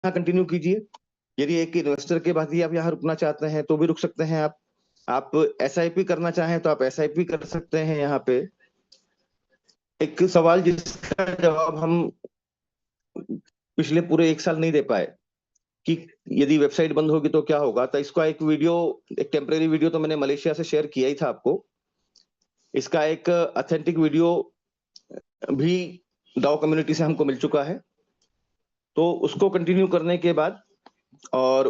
यहाँ कंटिन्यू कीजिए। यदि एक इन्वेस्टर के बाद ही आप यहाँ रुकना चाहते हैं, तो भी रुक सकते हैं आप। आप एसआईपी करना चाहें, तो आप एसआईपी कर सकते हैं यहाँ पे। एक सवाल जिसका जवाब हम पिछले पूरे 1 साल नहीं दे पाए कि यदि वेबसाइट बंद होगी तो क्या होगा? तो इसका एक वीडियो, एक टेम्परेरी वीडियो तो मैंने मलेशिया से शेयर किया ही था आपको। इसका एक ऑथेंटिक वीडियो भी दाओ कम्युनिटी से हमको मिल चुका है। तो उसको कंटिन्यू करने के बाद और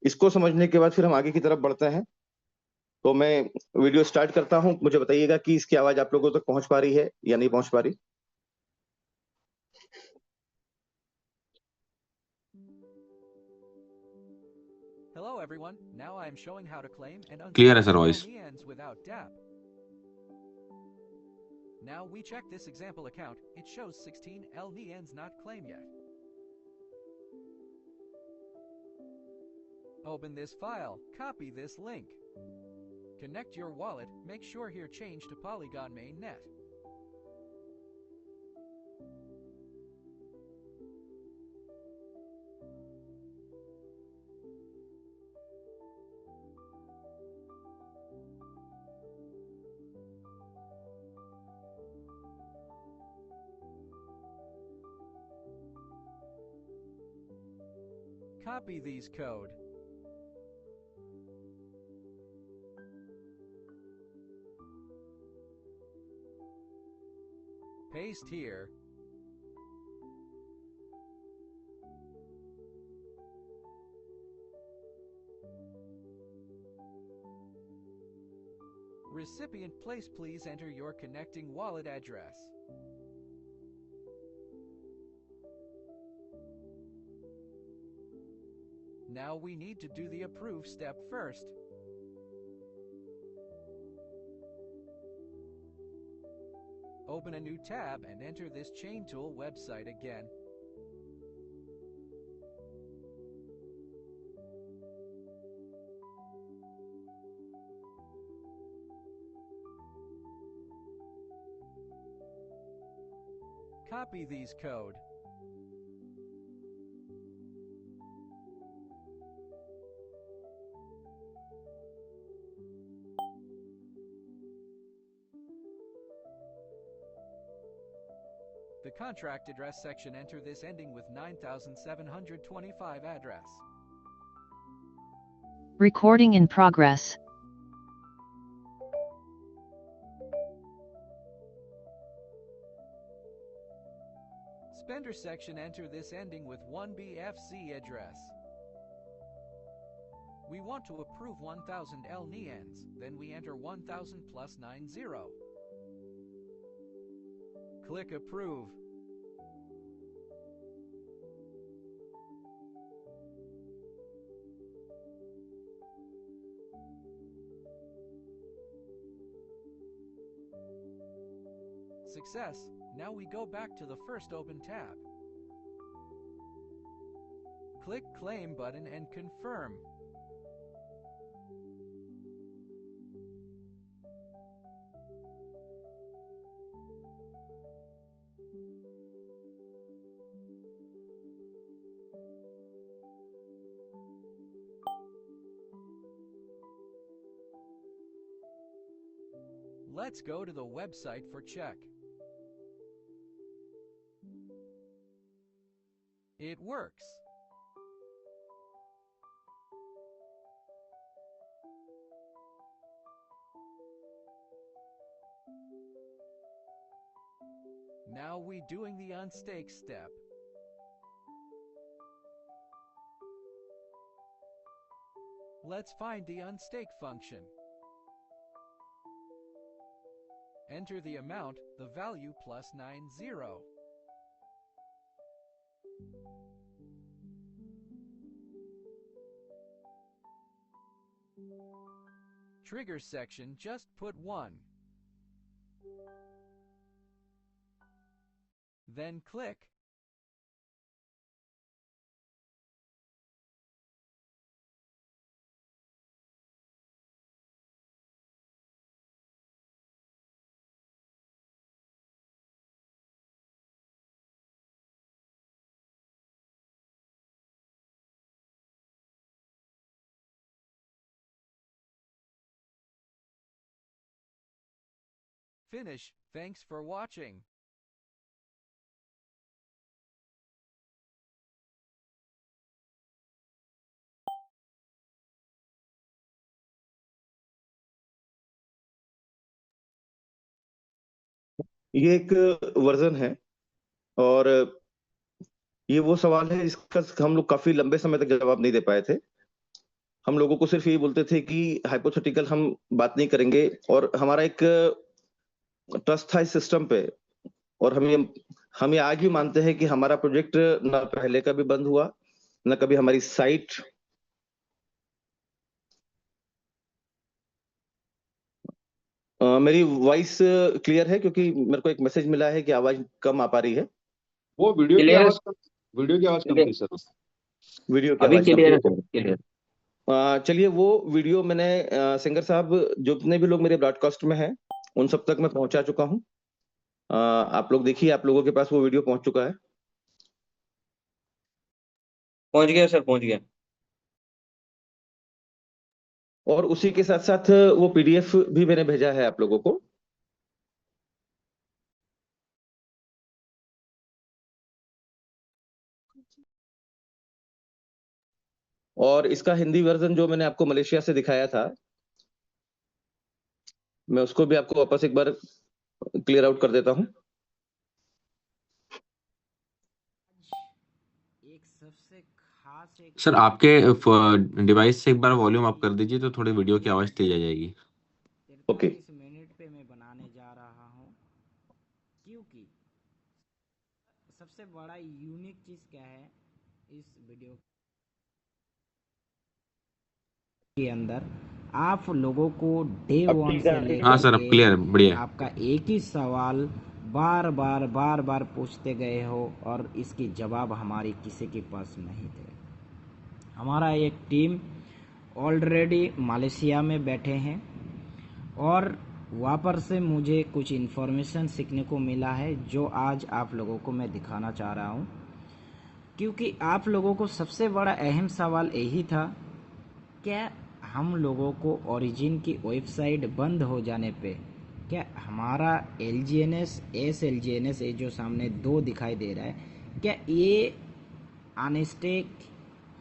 इसको समझने के बाद फिर हम आगे की तरफ बढ़ते हैं। तो मैं वीडियो स्टार्ट करता हूँ। मुझे बताइएगा कि इसकी आवाज़ आप लोगों तक पहुँच पा रही है या नहीं पहुँच पा रही? Hello everyone, now I am showing how to claim and clear है unstake sir voice. LNENs without DApp. Now we check this example account, it shows 16 LNENs not claimed yet. Open this file, copy this link. Connect your wallet, make sure here change to Polygon mainnet. Copy these code. Paste here. Recipient place, please enter your connecting wallet address. Now we need to do the approve step first. Open a new tab and enter this ChainTool website again. Copy these code. The contract address section, enter this ending with 9725 address. Recording in progress. Spender section, enter this ending with 1BFC address. We want to approve 1000 LNENs, then we enter 1000 plus 90. Click approve. Success. Now we go back to the first open tab. Click claim button and confirm. Let's go to the website for check. It works. Now we doing the unstake step. Let's find the unstake function. Enter the amount, the value plus 90. Trigger section, just put 1. Then click finish. Thanks for watching. ये एक version है, और ये वो सवाल है जिसका हम लोग काफी लंबे समय तक जवाब नहीं दे पाए थे। हम लोगों को सिर्फ यही बोलते थे कि हाइपोथेटिकल हम बात नहीं करेंगे, और हमारा एक ट्रस्ट था इस सिस्टम पे। और हम ये आज भी मानते हैं कि हमारा प्रोजेक्ट ना पहले कभी बंद हुआ, ना कभी हमारी साइट। मेरी वॉइस क्लियर है? क्योंकि मेरे को एक मैसेज मिला है कि आवाज कम आ पा रही है। वो वीडियो की क्लियर आवाज कम, वीडियो की आवाज कम थी सर। वीडियो की अभी आवाज कम क्लियर है थी। Sir, clear. चलिए, वो वीडियो मैंने सिंगर साहब, जितने भी लोग मेरे ब्रॉडकास्ट में हैं उन सब तक मैं पहुंचा चुका हूं। आप लोग देखिए, आप लोगों के पास वो वीडियो पहुंच चुका है। पहुंच गया सर, पहुंच गया। और उसी के साथ साथ वो पीडीएफ भी मैंने भेजा है आप लोगों को। और इसका हिंदी वर्जन जो मैंने आपको मलेशिया से दिखाया था, मैं उसको भी आपको वापस एक बार क्लियर आउट कर देता हूं। एक सबसे खास एक सर आपके डिवाइस से एक बार वॉल्यूम अप कर दीजिए तो थोड़ी वीडियो की आवाज तेज आ जाएगी। ओके। 43 मिनट पे मैं बनाने जा रहा हूँ, क्योंकि सबसे बड़ा यूनिक चीज़ क्या है इस वीडियो के अंदर, आप लोगों को डे अब वन ठीक से है? लेकर हाँ सर, अब के क्लियर है, बढ़िया है। आपका एक ही सवाल बार बार पूछते गए हो और इसके जवाब हमारी किसी के पास नहीं थे। हमारा एक टीम ऑलरेडी मलेशिया में बैठे हैं और वहाँ पर से मुझे कुछ इन्फॉर्मेशन सीखने को मिला है जो आज आप लोगों को मैं दिखाना चाह रहा हूँ। क्योंकि आप लोगों को सबसे बड़ा अहम सवाल यही था, क्या हम लोगों को ओरिजिन की वेबसाइट बंद हो जाने पे क्या हमारा LGNS SLGNS ये जो सामने 2 दिखाई दे रहा है, क्या ये अनस्टेक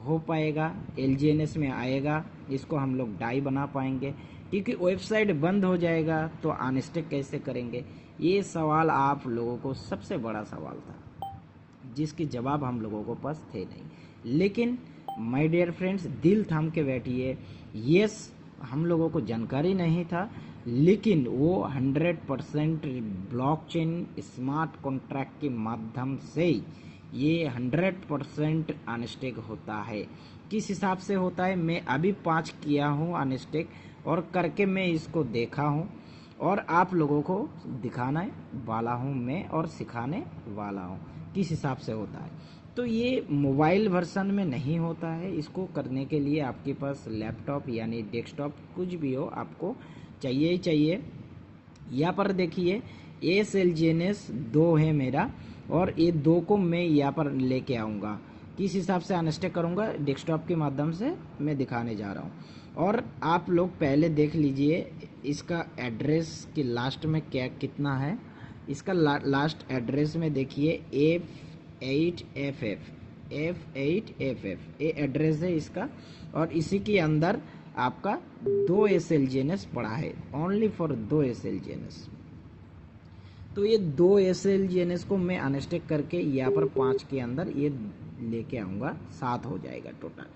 हो पाएगा, LGNS में आएगा, इसको हम लोग डाई बना पाएंगे? क्योंकि वेबसाइट बंद हो जाएगा तो अनस्टेक कैसे करेंगे? ये सवाल आप लोगों को सबसे बड़ा सवाल था जिसके जवाब हम लोगों को पास थे नहीं। लेकिन माय डियर फ्रेंड्स, दिल थाम के बैठिए। यस, हम लोगों को जानकारी नहीं था, लेकिन वो 100% ब्लॉकचेन स्मार्ट कॉन्ट्रैक्ट के माध्यम से ये 100% अनस्टेक होता है। किस हिसाब से होता है, मैं अभी 5 किया हूँ अनस्टेक और करके मैं इसको देखा हूँ और आप लोगों को दिखाने वाला हूँ मैं और सिखाने वाला हूँ किस हिसाब से होता है। तो ये मोबाइल वर्जन में नहीं होता है, इसको करने के लिए आपके पास लैपटॉप यानी डेस्कटॉप कुछ भी हो आपको चाहिए ही चाहिए। यहाँ पर देखिए SLGNS 2 है मेरा और ये 2 को मैं यहाँ पर लेके आऊँगा। किस हिसाब से अनस्टेक करूँगा, डेस्कटॉप के माध्यम से मैं दिखाने जा रहा हूँ। और आप लोग पहले देख लीजिए इसका एड्रेस कि लास्ट में क्या कितना है। इसका लास्ट एड्रेस में देखिए F8FF ये एड्रेस है इसका, और इसी के अंदर आपका 2 SLGNS पड़ा है, ओनली फॉर 2 SLGNS। तो ये 2 SLGNS को मैं अनस्टेक करके यहाँ पर 5 के अंदर ये लेके आऊँगा, 7 हो जाएगा टोटल।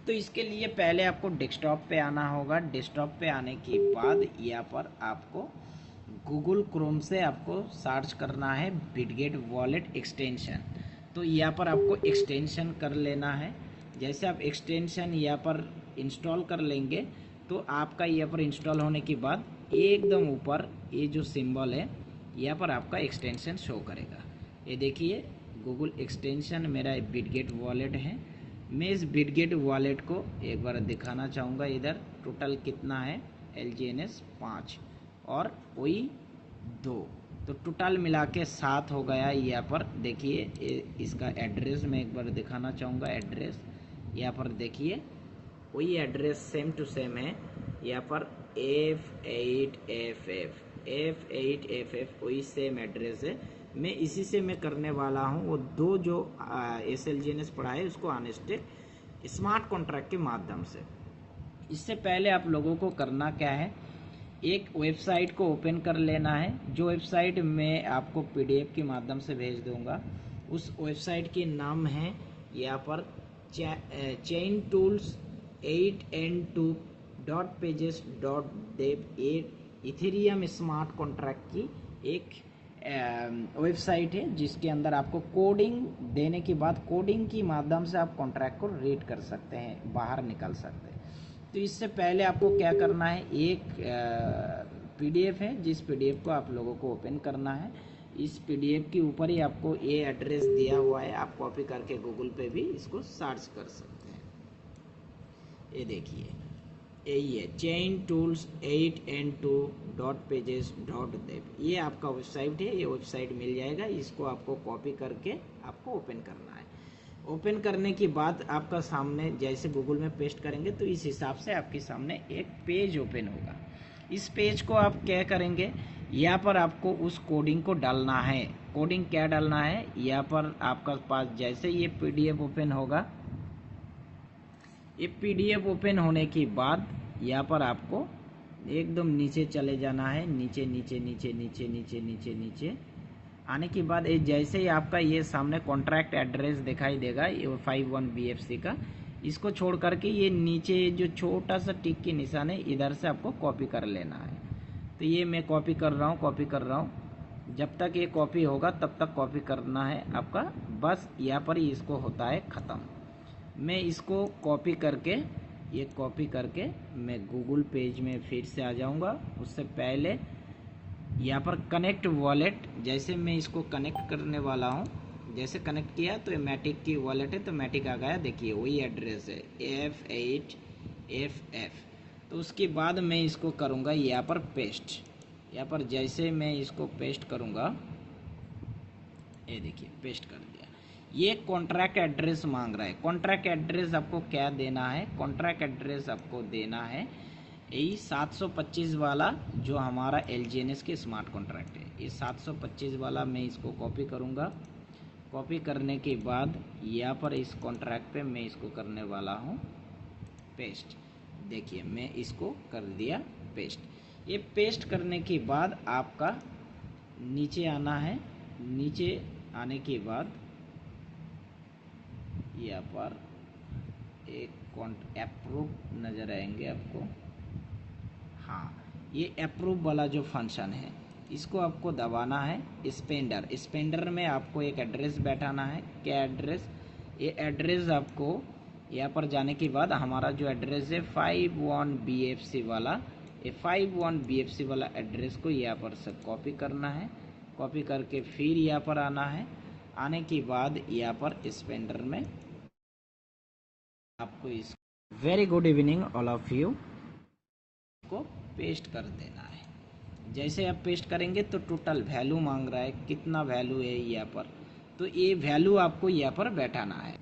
तो इसके लिए पहले आपको डेस्कटॉप पे आना होगा। डेस्कटॉप पे आने के बाद यहाँ पर आपको गूगल क्रोम से आपको सर्च करना है बिटगेट वॉलेट एक्सटेंशन। तो यहाँ पर आपको एक्सटेंशन कर लेना है। जैसे आप एक्सटेंशन यहाँ पर इंस्टॉल कर लेंगे तो आपका यहाँ पर इंस्टॉल होने के बाद एकदम ऊपर ये जो सिंबल है यहाँ पर आपका एक्सटेंशन शो करेगा। ये देखिए गूगल एक्सटेंशन मेरा बिटगेट वॉलेट है। मैं इस बिटगेट वॉलेट को एक बार दिखाना चाहूँगा। इधर टोटल कितना है, LGNS 5 और वही 2, तो टोटल मिला के 7 हो गया। यहाँ पर देखिए इसका एड्रेस मैं एक बार दिखाना चाहूँगा। एड्रेस यहाँ पर देखिए वही एड्रेस सेम टू सेम है। यहाँ पर F8FF F8FF वही सेम एड्रेस है। मैं इसी से मैं करने वाला हूँ। वो दो जो SLGNS पढ़ा है उसको अनस्टेक स्मार्ट कॉन्ट्रैक्ट के माध्यम से। इससे पहले आप लोगों को करना क्या है, एक वेबसाइट को ओपन कर लेना है। जो वेबसाइट मैं आपको PDF के माध्यम से भेज दूंगा, उस वेबसाइट के नाम है यहाँ पर chain tools 8n2.pages.dev। Ethereum smart contract की एक वेबसाइट है जिसके अंदर आपको कोडिंग देने के बाद कोडिंग की माध्यम से आप कॉन्ट्रैक्ट को रीड कर सकते हैं, बाहर निकाल सकते हैं। तो इससे पहले आपको क्या करना है, एक PDF है जिस PDF को आप लोगों को ओपन करना है। इस PDF के ऊपर ही आपको ये एड्रेस दिया हुआ है, आप कॉपी करके गूगल पे भी इसको सर्च कर सकते हैं। ये देखिए यही है चेन टूल्स 8n2.pages.dev। ये आपका वेबसाइट है, ये वेबसाइट मिल जाएगा। इसको आपको कॉपी करके आपको ओपन करना है। ओपन करने के बाद आपका सामने जैसे गूगल में पेस्ट करेंगे तो इस हिसाब से आपके सामने एक पेज ओपन होगा। इस पेज को आप क्या करेंगे, यहाँ पर आपको उस कोडिंग को डालना है। कोडिंग क्या डालना है, यहाँ पर आपका पास जैसे ये PDF ओपन होगा, ये PDF ओपन होने के बाद यहाँ पर आपको एकदम नीचे चले जाना है। नीचे नीचे नीचे नीचे नीचे नीचे नीचे आने के बाद ये जैसे ही आपका ये सामने कॉन्ट्रैक्ट एड्रेस दिखाई देगा ये 51 BFC का, इसको छोड़ करके ये नीचे जो छोटा सा टिक के निशान है इधर से आपको कॉपी कर लेना है। तो ये मैं कॉपी कर रहा हूँ। जब तक ये कॉपी होगा तब तक कॉपी करना है आपका, बस यहाँ पर ही इसको होता है ख़त्म। मैं इसको कॉपी करके मैं गूगल पेज में फिर से आ जाऊँगा। उससे पहले यहाँ पर कनेक्ट वॉलेट, जैसे मैं इसको कनेक्ट करने वाला हूँ, जैसे कनेक्ट किया तो ये मैटिक की वॉलेट है तो मैटिक आ गया। देखिए वही एड्रेस है F8FF। तो उसके बाद मैं इसको करूँगा यहाँ पर पेस्ट। यहाँ पर जैसे मैं इसको पेस्ट करूँगा, ये देखिए पेस्ट कर दिया। ये कॉन्ट्रैक्ट एड्रेस मांग रहा है। कॉन्ट्रैक्ट एड्रेस आपको क्या देना है, कॉन्ट्रैक्ट एड्रेस आपको देना है यही 725 वाला जो हमारा LGNS के स्मार्ट कॉन्ट्रैक्ट है। ये 725 वाला मैं इसको कॉपी करूँगा। कॉपी करने के बाद यहाँ पर इस कॉन्ट्रैक्ट पे मैं इसको करने वाला हूँ पेस्ट। देखिए मैं इसको कर दिया पेस्ट। ये पेस्ट करने के बाद आपका नीचे आना है। नीचे आने के बाद यहाँ पर एक अप्रूव नज़र आएंगे आपको। हाँ, ये अप्रूव वाला जो फंक्शन है इसको आपको दबाना है। स्पेंडर में आपको एक एड्रेस बैठाना है। क्या एड्रेस, ये एड्रेस आपको यहाँ पर जाने के बाद हमारा जो एड्रेस है 51 BFC वाला, ये 51 BFC वाला एड्रेस को यहाँ पर से कॉपी करना है। कॉपी करके फिर यहाँ पर आना है। आने के बाद यहाँ पर स्पेंडर में आपको इस very good evening all of you को पेस्ट कर देना है। जैसे आप पेस्ट करेंगे तो टोटल वैल्यू मांग रहा है, कितना वैल्यू है यहाँ पर, तो ये वैल्यू आपको यहाँ पर बैठाना है।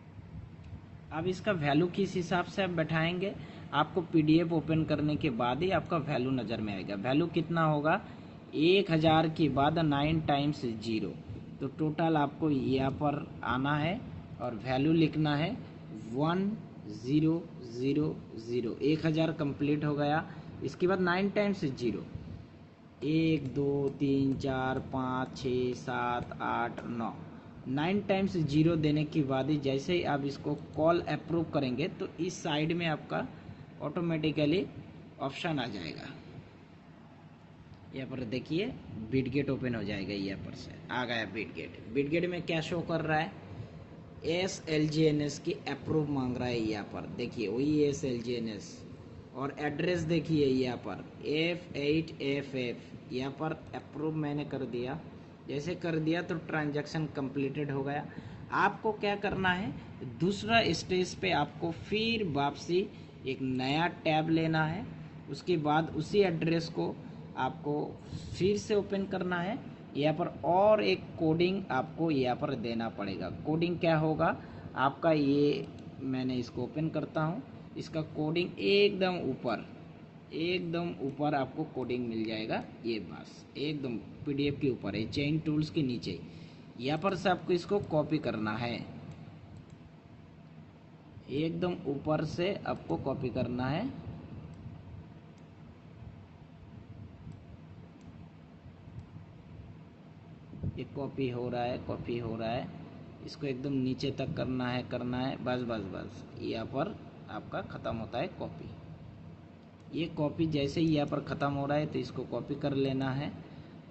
अब इसका वैल्यू किस हिसाब से आप बैठाएंगे, आपको PDF ओपन करने के बाद ही आपका वैल्यू नज़र में आएगा। वैल्यू कितना होगा, 1000 के बाद 9 टाइम्स 0, तो टोटल आपको यहाँ पर आना है और वैल्यू लिखना है 1000। 1000 कंप्लीट हो गया। इसके बाद 9 टाइम्स 0, 1 2 3 4 5 6 7 8 9, 9 टाइम्स 0 देने के बाद ही जैसे ही आप इसको कॉल अप्रूव करेंगे तो इस साइड में आपका ऑटोमेटिकली ऑप्शन आ जाएगा। यहाँ पर देखिए बिटगेट ओपन हो जाएगा। यहाँ पर से आ गया बिटगेट में क्या शो कर रहा है, SLGNS की अप्रूव मांग रहा है। यहाँ पर देखिए वही SLGNS और एड्रेस देखिए यहाँ पर F8FF। यहाँ पर अप्रूव मैंने कर दिया। जैसे कर दिया तो ट्रांजैक्शन कंप्लीटेड हो गया। आपको क्या करना है, दूसरा स्टेज पे आपको फिर वापसी एक नया टैब लेना है। उसके बाद उसी एड्रेस को आपको फिर से ओपन करना है। यहाँ पर और एक कोडिंग आपको यहाँ पर देना पड़ेगा। कोडिंग क्या होगा आपका, ये मैंने इसको ओपन करता हूँ। इसका कोडिंग एकदम ऊपर एकदम ऊपर आपको कोडिंग मिल जाएगा। ये बस एकदम पीडीएफ के ऊपर है, चेन टूल्स के नीचे। यहाँ पर से आपको इसको कॉपी करना है, एकदम ऊपर से आपको कॉपी करना है। ये कॉपी हो रहा है, कॉपी हो रहा है। इसको एकदम नीचे तक करना है, करना है। बस बस बस, यहाँ पर आपका ख़त्म होता है कॉपी। ये कॉपी जैसे ही यहाँ पर ख़त्म हो रहा है तो इसको कॉपी कर लेना है।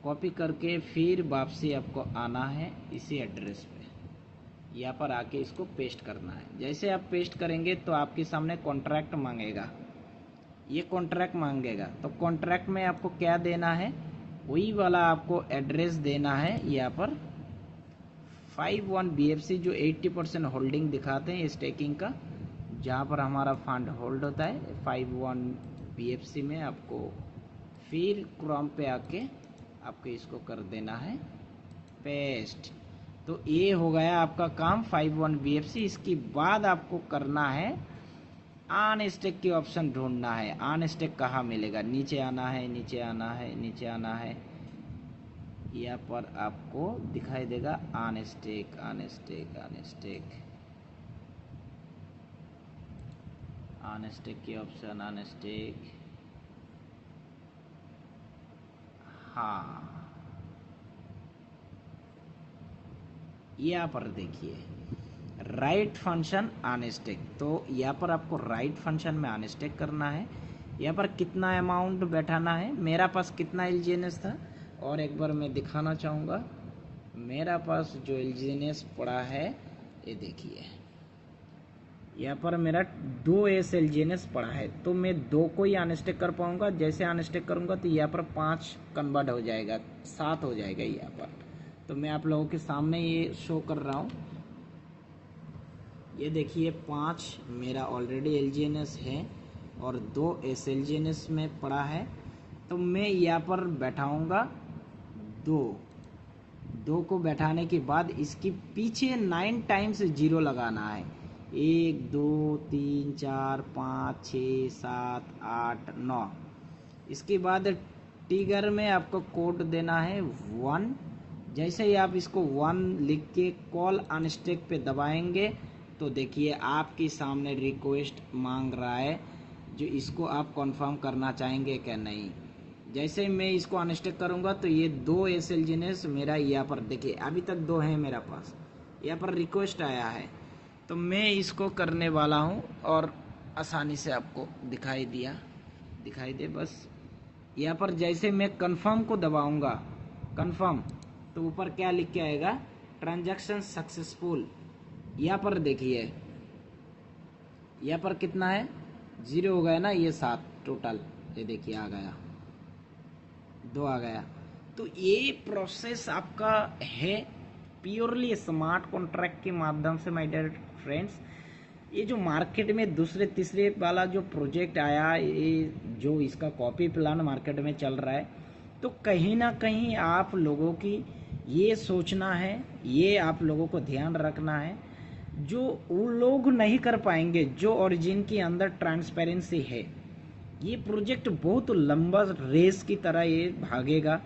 कॉपी करके फिर वापसी आपको आना है इसी एड्रेस पे, यहाँ पर आके इसको पेस्ट करना है। जैसे आप पेस्ट करेंगे तो आपके सामने कॉन्ट्रैक्ट मांगेगा, ये कॉन्ट्रैक्ट मांगेगा। तो कॉन्ट्रैक्ट में आपको क्या देना है, वही वाला आपको एड्रेस देना है। यहाँ पर 51 BFC जो 80% होल्डिंग दिखाते हैं स्टेकिंग का, जहाँ पर हमारा फंड होल्ड होता है 51 BFC में, आपको फिर क्रोम पे आके आपको इसको कर देना है पेस्ट। तो ये हो गया आपका काम 51 BFC। इसके बाद आपको करना है ऑन स्टेक की ऑप्शन ढूंढना है। ऑन स्टेक कहाँ मिलेगा, नीचे आना है, नीचे आना है, नीचे आना है। यहाँ पर आपको दिखाई देगा on stake, on stake, on stake, on stake की ऑप्शन, ऑन स्टेक। हाँ, यहाँ पर देखिए राइट फंक्शन ऑन स्टेक। तो यहाँ पर आपको राइट फंक्शन में ऑन स्टेक करना है। यहाँ पर कितना अमाउंट बैठाना है, मेरा पास कितना एलजीएनएस था और एक बार मैं दिखाना चाहूँगा। मेरा पास जो एलजीएनएस पड़ा है, ये देखिए यहाँ पर मेरा 2 एलजीएनएस पड़ा है। तो मैं 2 को ही अनस्टेक कर पाऊँगा। जैसे अनस्टेक करूँगा तो यहाँ पर 5 कन्वर्ट हो जाएगा, 7 हो जाएगा यहाँ पर। तो मैं आप लोगों के सामने ये शो कर रहा हूँ। ये देखिए 5 मेरा ऑलरेडी एलजीएनएस है और 2 एलजीएनएस में पड़ा है। तो मैं यहाँ पर बैठाऊँगा 2 को बैठाने के बाद इसके पीछे 9 टाइम्स 0 लगाना है। 1 2 3 4 5 6 7 8 9। इसके बाद टिगर में आपको कोड देना है 1। जैसे ही आप इसको 1 लिख के कॉल अनस्टेक पे दबाएंगे तो देखिए आपके सामने रिक्वेस्ट मांग रहा है, जो इसको आप कंफर्म करना चाहेंगे क्या नहीं। जैसे मैं इसको अनस्टेक करूंगा तो ये 2 एलजीएनएस मेरा यहाँ पर देखिए अभी तक 2 है मेरा पास, यहाँ पर रिक्वेस्ट आया है। तो मैं इसको करने वाला हूँ और आसानी से आपको दिखाई दे। बस यहाँ पर जैसे मैं कंफर्म को दबाऊंगा, कंफर्म, तो ऊपर क्या लिख के आएगा, ट्रांजैक्शन सक्सेसफुल। यहाँ पर देखिए यहाँ पर कितना है, 0 हो गया ना, ये 7 टोटल। ये देखिए आ गया, 2 आ गया। तो ये प्रोसेस आपका है प्योरली स्मार्ट कॉन्ट्रैक्ट के माध्यम से। माय डियर फ्रेंड्स, ये जो मार्केट में दूसरे तीसरे वाला जो प्रोजेक्ट आया, ये जो इसका कॉपी प्लान मार्केट में चल रहा है, तो कहीं ना कहीं आप लोगों की ये सोचना है, ये आप लोगों को ध्यान रखना है, जो वो लोग नहीं कर पाएंगे जो ओरिजिन के अंदर ट्रांसपेरेंसी है। ये प्रोजेक्ट बहुत लंबा रेस की तरह ये भागेगा,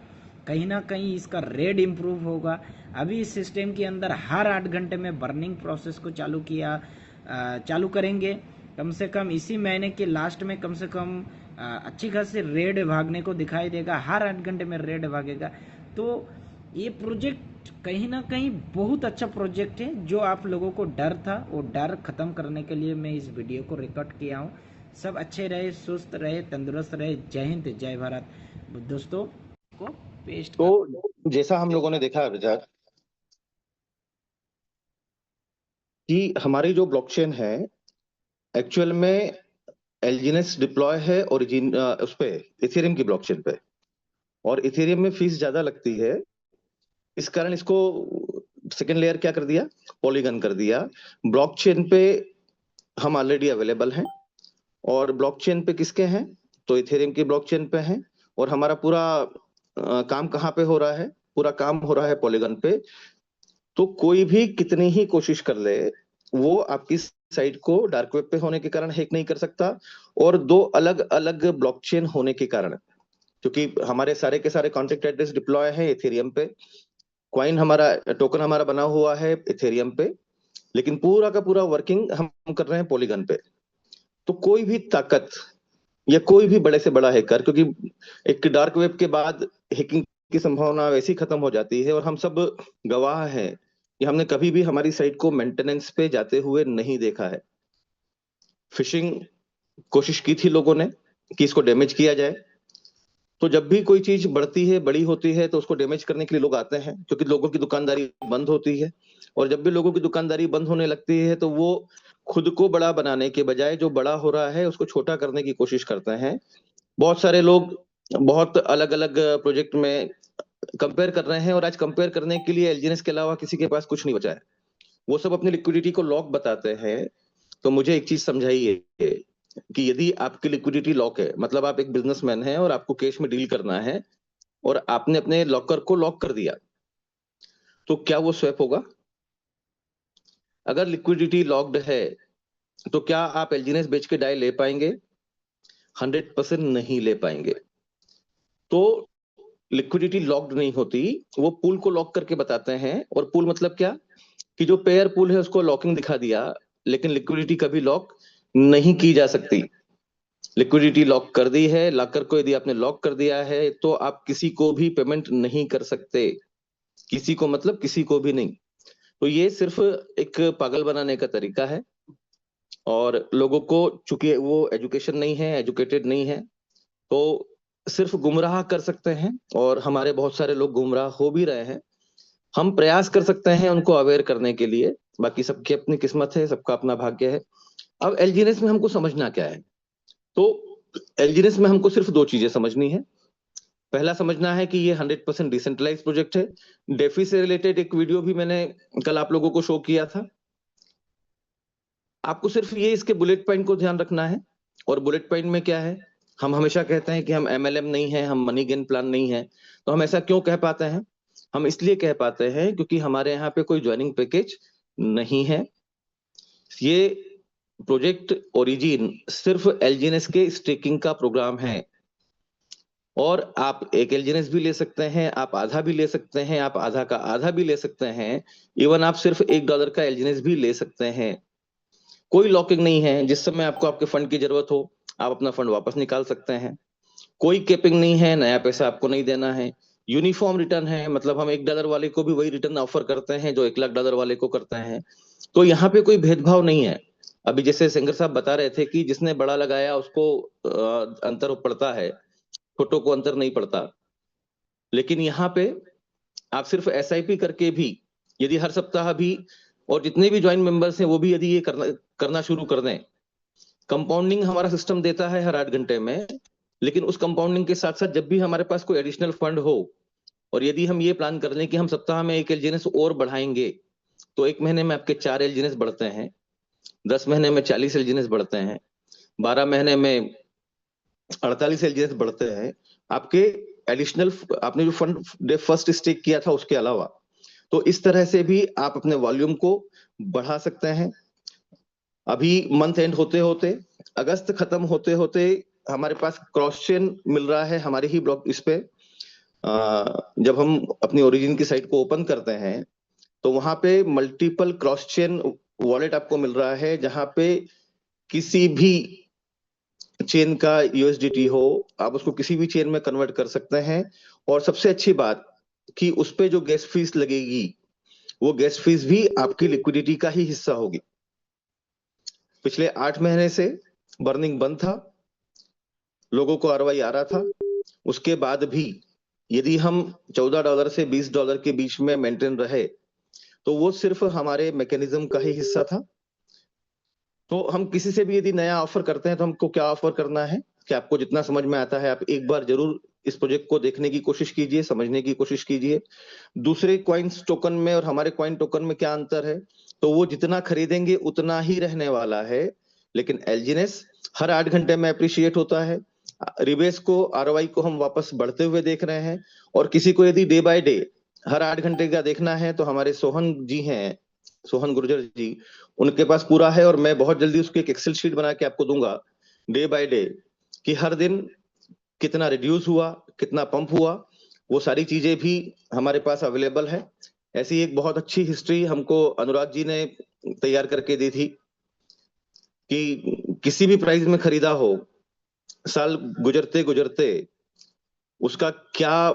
कहीं ना कहीं इसका रेट इम्प्रूव होगा। अभी इस सिस्टम के अंदर हर 8 घंटे में बर्निंग प्रोसेस को चालू करेंगे। कम से कम इसी महीने के लास्ट में कम से कम अच्छी खासी रेड भागने को दिखाई देगा, हर 8 घंटे में रेड भागेगा। तो ये प्रोजेक्ट कहीं ना कहीं बहुत अच्छा प्रोजेक्ट है। जो आप लोगों को डर था, वो डर खत्म करने के लिए मैं इस वीडियो को रिकॉर्ड किया हूँ। सब अच्छे रहे, सुस्त रहे, तंदुरुस्त रहे। जय हिंद, जय भारत। दोस्तों को पेस्ट तो जैसा हम लोगों ने देखा विचार कि हमारी जो ब्लॉकचेन है एक्चुअल में एलजीएनएस डिप्लॉय है ओरिजिन उस पे इथेरियम की ब्लॉकचेन पे, और इथेरियम में फीस ज्यादा लगती है। इस कारण इसको सेकेंड लेयर क्या कर दिया, पॉलीगन कर दिया। ब्लॉकचेन पे हम ऑलरेडी अवेलेबल हैं, और ब्लॉकचेन पे किसके हैं, तो इथेरियम की ब्लॉकचेन पे हैं। और हमारा पूरा काम कहाँ पे हो रहा है, पूरा काम हो रहा है पॉलीगन पे। तो कोई भी कितनी ही कोशिश कर ले, वो आपकी साइट को डार्क वेब पे होने के कारण हैक नहीं कर सकता, और 2 अलग अलग ब्लॉकचेन होने के कारण, क्योंकि हमारे सारे के सारे कॉन्ट्रैक्ट एड्रेस डिप्लॉय है इथेरियम पे, कॉइन हमारा टोकन हमारा बना हुआ है इथेरियम पे, लेकिन पूरा का पूरा वर्किंग हम कर रहे हैं पॉलीगन पे। तो कोई भी ताकत या कोई भी बड़े से बड़ा हैकर, क्योंकि एक डार्क वेब के बाद हैकिंग की संभावना वैसी खत्म हो जाती है, और हम सब गवाह हैं कि हमने कभी भी हमारी साइट को मेंटेनेंस पे जाते हुए नहीं देखा है। फिशिंग कोशिश की थी लोगों ने कि इसको डैमेज किया जाए, तो जब भी कोई चीज बढ़ती है, बड़ी होती है, तो उसको डैमेज करने के लिए लोग आते हैं, क्योंकि लोगों की दुकानदारी बंद होती है, और जब भी लोगों की दुकानदारी बंद होने लगती है तो वो खुद को बड़ा बनाने के बजाय जो बड़ा हो रहा है उसको छोटा करने की कोशिश करते हैं। बहुत सारे लोग बहुत अलग अलग प्रोजेक्ट में कंपेयर कर रहे हैं, और आज कंपेयर करने के लिए एलजीएनएस के अलावा किसी के पास कुछ नहीं बचा है। वो सब अपनी लिक्विडिटी को लॉक बताते हैं। तो मुझे एक चीज समझाइए कि यदि आपकी लिक्विडिटी लॉक है, मतलब आप एक बिजनेसमैन हैं और आपको कैश में डील करना है, और आपने अपने लॉकर को लॉक कर दिया, तो क्या वो स्वैप होगा? अगर लिक्विडिटी लॉक्ड है तो क्या आप एलजीएनएस बेच के डाई ले पाएंगे? 100% नहीं ले पाएंगे। तो लिक्विडिटी लॉक्ड नहीं होती, वो पूल को लॉक करके बताते हैं। और पूल मतलब क्या, कि जो पेयर पूल है उसको लॉकिंग दिखा दिया, लेकिन लिक्विडिटी कभी लॉक नहीं की जा सकती। लिक्विडिटी लॉक कर दी है, लॉकर को यदि आपने लॉक कर दिया है, तो आप किसी को भी पेमेंट नहीं कर सकते। किसी को मतलब किसी को भी नहीं। तो ये सिर्फ एक पागल बनाने का तरीका है, और लोगों को, चूंकि वो एजुकेशन नहीं है, एजुकेटेड नहीं है, तो सिर्फ गुमराह कर सकते हैं, और हमारे बहुत सारे लोग गुमराह हो भी रहे हैं। हम प्रयास कर सकते हैं उनको अवेयर करने के लिए, बाकी सबकी अपनी किस्मत है, सबका अपना भाग्य है। अब एलजीएनएस में हमको समझना क्या है? तो एलजीएनएस में हमको सिर्फ 2 चीजें समझनी है। पहला समझना है कि ये 100% डिसेंट्रलाइज प्रोजेक्ट है। डेफी से रिलेटेड एक वीडियो भी मैंने कल आप लोगों को शो किया था। आपको सिर्फ ये इसके बुलेट पॉइंट को ध्यान रखना है। और बुलेट पॉइंट में क्या है, हम हमेशा कहते हैं कि हम एमएलएम नहीं है, हम मनी गेन प्लान नहीं है। तो हम ऐसा क्यों कह पाते हैं? हम इसलिए कह पाते हैं क्योंकि हमारे यहाँ पे कोई ज्वाइनिंग पैकेज नहीं है। ये प्रोजेक्ट ओरिजिन सिर्फ एलजीएनएस के स्टेकिंग का प्रोग्राम है, और आप एक एलजीएनएस भी ले सकते हैं, आप आधा भी ले सकते हैं, आप आधा का आधा भी ले सकते हैं, इवन आप सिर्फ $1 का एलजीएनएस भी ले सकते हैं। कोई लॉकिंग नहीं है। जिस समय आपको आपके फंड की जरूरत हो, आप अपना फंड वापस निकाल सकते हैं। कोई कैपिंग नहीं है, नया पैसा आपको नहीं देना है। यूनिफॉर्म रिटर्न है, मतलब हम $1 वाले को भी वही रिटर्न ऑफर करते हैं जो $1,00,000 वाले को करते हैं। तो यहाँ पे कोई भेदभाव नहीं है। अभी जैसे सिंगर साहब बता रहे थे कि जिसने बड़ा लगाया उसको अंतर पड़ता है, छोटों को अंतर नहीं पड़ता। लेकिन यहाँ पे आप सिर्फ एसआईपी करके भी, यदि हर सप्ताह भी, और जितने भी ज्वाइन मेंबर्स हैं वो भी यदि ये करना शुरू कर दें, कंपाउंडिंग हमारा सिस्टम देता है हर 8 घंटे में। लेकिन उस कंपाउंडिंग के साथ साथ जब भी हमारे पास कोई एडिशनल फंड हो, और यदि हम ये प्लान कर लें कि हम सप्ताह में 1 एलजीएनएस और बढ़ाएंगे, तो 1 महीने में आपके 4 एलजीएनएस बढ़ते हैं, 10 महीने में 40 एलजीएनएस बढ़ते हैं, 12 महीने में 48 एलजीएनएस बढ़ते हैं, आपके एडिशनल आपने जो फंड फर्स्ट स्टेक किया था उसके अलावा। तो इस तरह से भी आप अपने वॉल्यूम को बढ़ा सकते हैं। अभी मंथ एंड होते होते, अगस्त खत्म होते होते, हमारे पास क्रॉस चेन मिल रहा है हमारे ही ब्लॉक इस पे। जब हम अपनी ओरिजिन की साइट को ओपन करते हैं तो वहां पे मल्टीपल क्रॉस चेन वॉलेट आपको मिल रहा है, जहां पे किसी भी चेन का यूएसडीटी हो, आप उसको किसी भी चेन में कन्वर्ट कर सकते हैं। और सबसे अच्छी बात कि उस पे जो गैस फीस लगेगी, वो गैस फीस भी आपकी लिक्विडिटी का ही हिस्सा होगी। पिछले 8 महीने से बर्निंग बंद था, लोगों को आरवाई आ रहा था। उसके बाद भी यदि हम $14 से $20 के बीच में मेंटेन रहे, तो वो सिर्फ हमारे मैकेनिज्म का ही हिस्सा था। तो हम किसी से भी यदि नया ऑफर करते हैं तो हमको क्या ऑफर करना है, कि आपको जितना समझ में आता है आप एक बार जरूर इस प्रोजेक्ट को देखने की कोशिश कीजिए, समझने की कोशिश कीजिए। दूसरे कॉइन्स टोकन में और हमारे कॉइन टोकन में क्या अंतर है, तो वो जितना खरीदेंगे उतना ही रहने वाला है। लेकिन एलजीएनएस हर 8 घंटे में अप्रिशिएट होता है। रिबेस को, आरओआई को हम वापस बढ़ते हुए देख रहे हैं। और किसी को यदि डे बाय डे हर 8 घंटे का देखना है, तो हमारे सोहन जी हैं सोहन गुर्जर जी, उनके पास पूरा है, और मैं बहुत जल्दी उसकी एक एक्सेल शीट बना के आपको दूंगा डे बाय डे, कि हर दिन कितना रिड्यूस हुआ, कितना पंप हुआ, वो सारी चीजें भी हमारे पास अवेलेबल है। ऐसी एक बहुत अच्छी हिस्ट्री हमको अनुराग जी ने तैयार करके दी थी कि किसी भी प्राइस में खरीदा हो, साल गुजरते गुजरते उसका क्या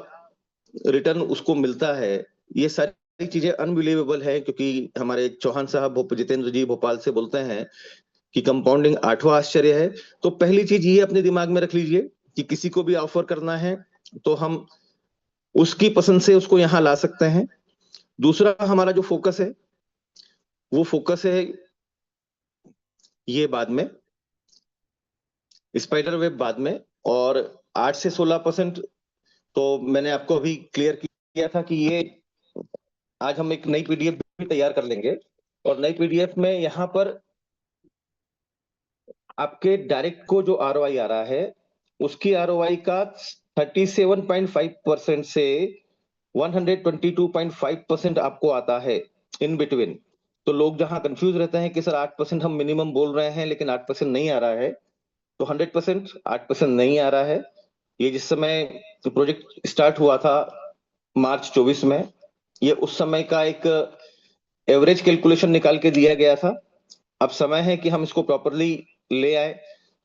रिटर्न उसको मिलता है, ये सारी चीजें अनबिलीवेबल है। क्योंकि हमारे चौहान साहब जितेंद्र जी भोपाल से बोलते हैं कि कंपाउंडिंग आठवां आश्चर्य है। तो पहली चीज ये अपने दिमाग में रख लीजिए कि किसी को भी ऑफर करना है तो हम उसकी पसंद से उसको यहाँ ला सकते हैं। दूसरा हमारा जो फोकस है, वो फोकस है ये बाद में, स्पाइडर वेब बाद में, और 8 से 16%। तो मैंने आपको अभी क्लियर किया था कि ये आज हम एक नई पीडीएफ भी तैयार कर लेंगे, और नई पीडीएफ में यहाँ पर आपके डायरेक्ट को जो आरओआई आ रहा है, उसकी आरओआई का 37.5% से 122.5% आपको आता है इन बिटवीन। तो लोग जहां कंफ्यूज रहते हैं कि सर 8% हम मिनिमम बोल रहे हैं लेकिन 8% नहीं आ रहा है, तो 100% 8% नहीं आ रहा है। ये जिस समय प्रोजेक्ट स्टार्ट हुआ था मार्च 24 में, ये उस समय का एक एवरेज कैलकुलेशन निकाल के दिया गया था। अब समय है कि हम इसको प्रॉपरली ले आए।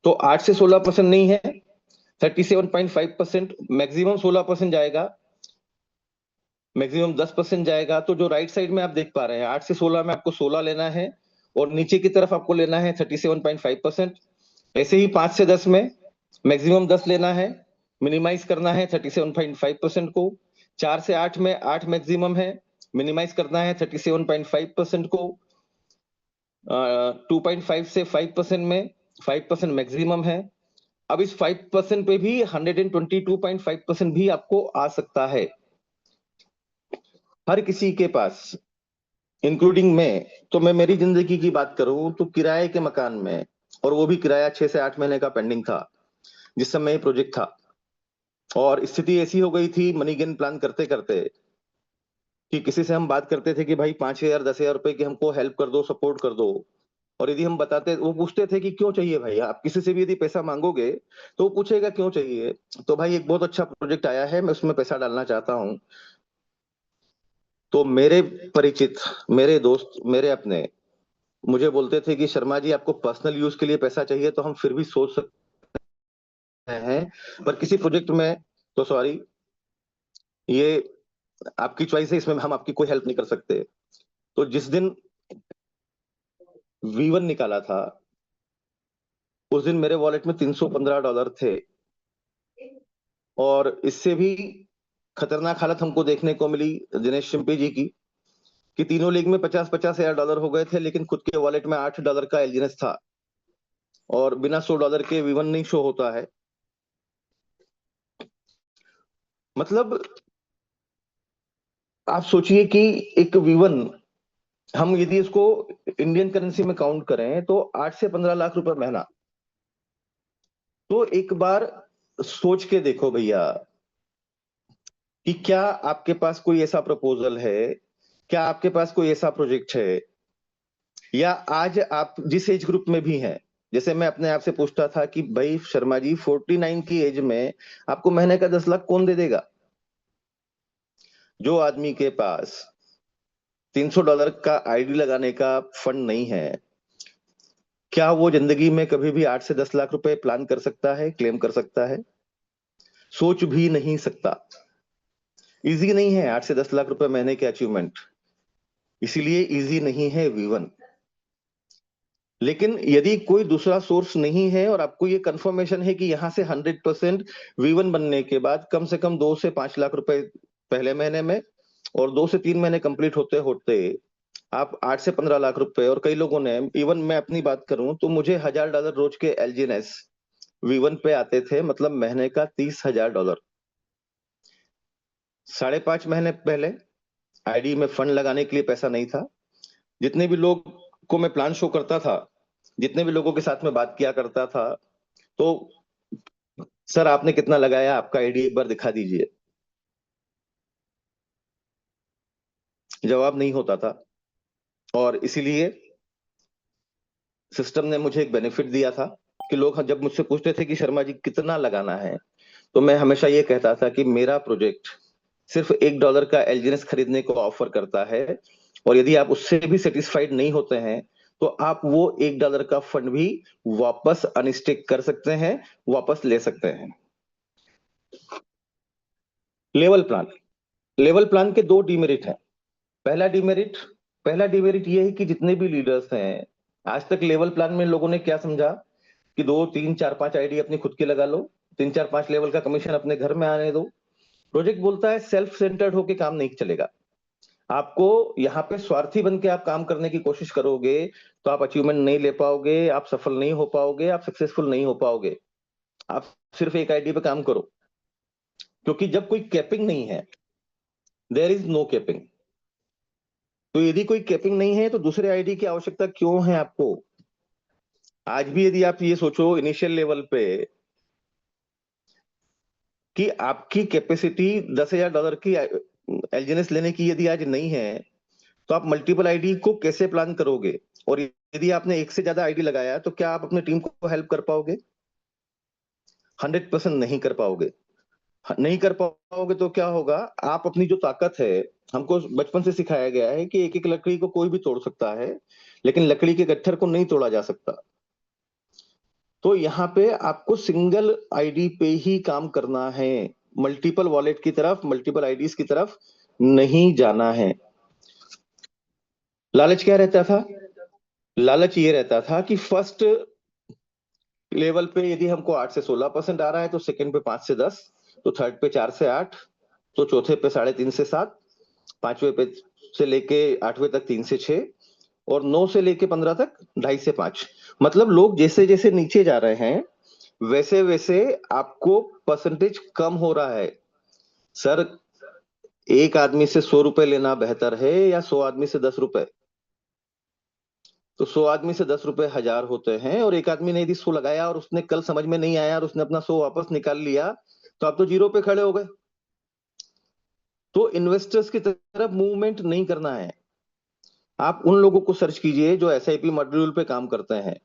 तो 8 से 16% नहीं है, 37.5%, मैक्सिमम 16% जाएगा, मैक्सिमम 10% जाएगा। तो जो राइट साइड में आप देख पा रहे हैं 8 से 16 में आपको 16 लेना है, और नीचे की तरफ आपको लेना है 37.5%। ऐसे ही 5 से 10 में मैक्सिमम 10 लेना है, मिनिमाइज करना है 37.5% को। 4 से 8 में 8 मैक्सिमम है, मिनिमाइज करना है 37.5% को। 2.5 से 5% में 5% मैक्सिमम है। अब इस 5% पे भी 122.5% भी आपको आ सकता है हर किसी के पास, इंक्लूडिंग मैं। तो मैं मेरी जिंदगी की बात करूं तो किराए के मकान में, और वो भी किराया 6 से 8 महीने का पेंडिंग था जिस समय ये प्रोजेक्ट था। और स्थिति ऐसी हो गई थी मनी गेन प्लान करते करते कि किसी से हम बात करते थे कि भाई 5,000 10,000 रुपए की हमको हेल्प कर दो, सपोर्ट कर दो। और यदि हम बताते, वो पूछते थे कि क्यों चाहिए भाई, आप किसी से भी यदि पैसा मांगोगे तो वो पूछेगा क्यों चाहिए। तो भाई एक बहुत अच्छा प्रोजेक्ट आया है, मैं उसमें पैसा डालना चाहता हूँ। तो मेरे परिचित, मेरे दोस्त, मेरे अपने मुझे बोलते थे कि शर्मा जी आपको पर्सनल यूज के लिए पैसा चाहिए तो हम फिर भी सोच सकते हैं, पर किसी प्रोजेक्ट में तो सॉरी, ये आपकी चॉइस है, इसमें हम आपकी कोई हेल्प नहीं कर सकते। तो जिस दिन V1 निकाला था उस दिन मेरे वॉलेट में $315 थे। और इससे भी खतरनाक हालत हमको देखने को मिली दिनेश शिंपी जी की, कि तीनों लीग में 50-50 हजार डॉलर हो गए थे, लेकिन खुद के वॉलेट में $8 का एलजीएनएस था, और बिना $100 के V1 नहीं शो होता है। मतलब आप सोचिए कि एक V1, हम यदि इसको इंडियन करेंसी में काउंट करें तो 8 से 15 लाख रुपए महीना। तो एक बार सोच के देखो भैया कि क्या आपके पास कोई ऐसा प्रपोजल है, क्या आपके पास कोई ऐसा प्रोजेक्ट है, या आज आप जिस एज ग्रुप में भी हैं। जैसे मैं अपने आप से पूछता था कि भाई शर्मा जी 49 की एज में आपको महीने का 10 लाख कौन दे देगा। जो आदमी के पास $300 का आईडी लगाने का फंड नहीं है, क्या वो जिंदगी में कभी भी 8 से 10 लाख रुपए प्लान कर सकता है, क्लेम कर सकता है? सोच भी नहीं सकता। इजी नहीं है 8 से 10 लाख रुपए महीने के अचीवमेंट, इसीलिए इजी नहीं है V1। लेकिन यदि कोई दूसरा सोर्स नहीं है और आपको ये कंफर्मेशन है कि यहाँ से 100% V1 बनने के बाद कम से कम 2 से 5 लाख रुपए पहले महीने में, और 2 से 3 महीने कंप्लीट होते होते आप 8 से 15 लाख रुपए, और कई लोगों ने, इवन मैं अपनी बात करूं तो मुझे $1,000 रोज के एलजीएनएस V1 पे आते थे, मतलब महीने का $30,000। 5.5 महीने पहले आईडी में फंड लगाने के लिए पैसा नहीं था। जितने भी लोग को मैं प्लान शो करता था, जितने भी लोगों के साथ में बात किया करता था, तो सर आपने कितना लगाया, आपका आईडी एक बार दिखा दीजिए, जवाब नहीं होता था। और इसीलिए सिस्टम ने मुझे एक बेनिफिट दिया था कि लोग जब मुझसे पूछते थे कि शर्मा जी कितना लगाना है, तो मैं हमेशा ये कहता था कि मेरा प्रोजेक्ट सिर्फ $1 का एलजीएनएस खरीदने को ऑफर करता है, और यदि आप उससे भी सेटिस्फाइड नहीं होते हैं तो आप वो $1 का फंड भी वापस अनस्टेक कर सकते हैं, वापस ले सकते हैं। लेवल प्लान, लेवल प्लान के दो डिमेरिट हैं। पहला डिमेरिट ये है कि जितने भी लीडर्स हैं, आज तक लेवल प्लान में लोगों ने क्या समझा कि 2 3 4 5 आईडी अपनी खुद की लगा लो, 3 4 5 लेवल का कमीशन अपने घर में आने दो। प्रोजेक्ट बोलता है सेल्फ सेंटर्ड होके काम नहीं चलेगा। आपको यहाँ पे स्वार्थी बन के आप काम करने की कोशिश करोगे तो आप अचीवमेंट नहीं ले पाओगे, आप सफल नहीं हो पाओगे, आप सक्सेसफुल नहीं हो पाओगे। आप सिर्फ एक आईडी पे काम करो, क्योंकि जब कोई कैपिंग नहीं है, देयर इज नो कैपिंग। तो यदि कोई कैपिंग नहीं है तो दूसरे आईडी की आवश्यकता क्यों है आपको? आज भी यदि आप ये सोचो इनिशियल लेवल पे कि आपकी कैपेसिटी $10,000 की एलजीएनएस लेने की यदि आज नहीं है, तो आप मल्टीपल आईडी को कैसे प्लान करोगे? और यदि आपने एक से ज्यादा आईडी लगाया तो क्या आप अपने टीम को हेल्प कर पाओगे? 100% नहीं कर पाओगे। नहीं कर पाओगे तो क्या होगा? आप अपनी जो ताकत है, हमको बचपन से सिखाया गया है कि एक एक लकड़ी को कोई भी तोड़ सकता है, लेकिन लकड़ी के गट्ठर को नहीं तोड़ा जा सकता। तो यहाँ पे आपको सिंगल आईडी पे ही काम करना है, मल्टीपल वॉलेट की तरफ, मल्टीपल आईडीज की तरफ नहीं जाना है। लालच क्या रहता था? लालच ये रहता था कि फर्स्ट लेवल पे यदि हमको 8 से 16% आ रहा है तो सेकंड पे 5 से 10, तो थर्ड पे 4 से 8, तो चौथे पे 3.5 से 7, पांचवे पे से लेके 8वें तक 3 से 6, और 9 से लेके 15 तक 2.5 से 5। मतलब लोग जैसे जैसे नीचे जा रहे हैं वैसे वैसे आपको परसेंटेज कम हो रहा है। सर, एक आदमी से 100 रुपए लेना बेहतर है या 100 आदमी से 10 रुपए? तो 100 आदमी से 10 रुपए 1000 होते हैं, और एक आदमी ने यदि 100 लगाया और उसने कल समझ में नहीं आया और उसने अपना 100 वापस निकाल लिया, तो आप तो जीरो पे खड़े हो गए। तो इन्वेस्टर्स की तरफ मूवमेंट नहीं करना है। आप उन लोगों को सर्च कीजिए जो एसआईपी मॉड्यूल पे काम करते हैं।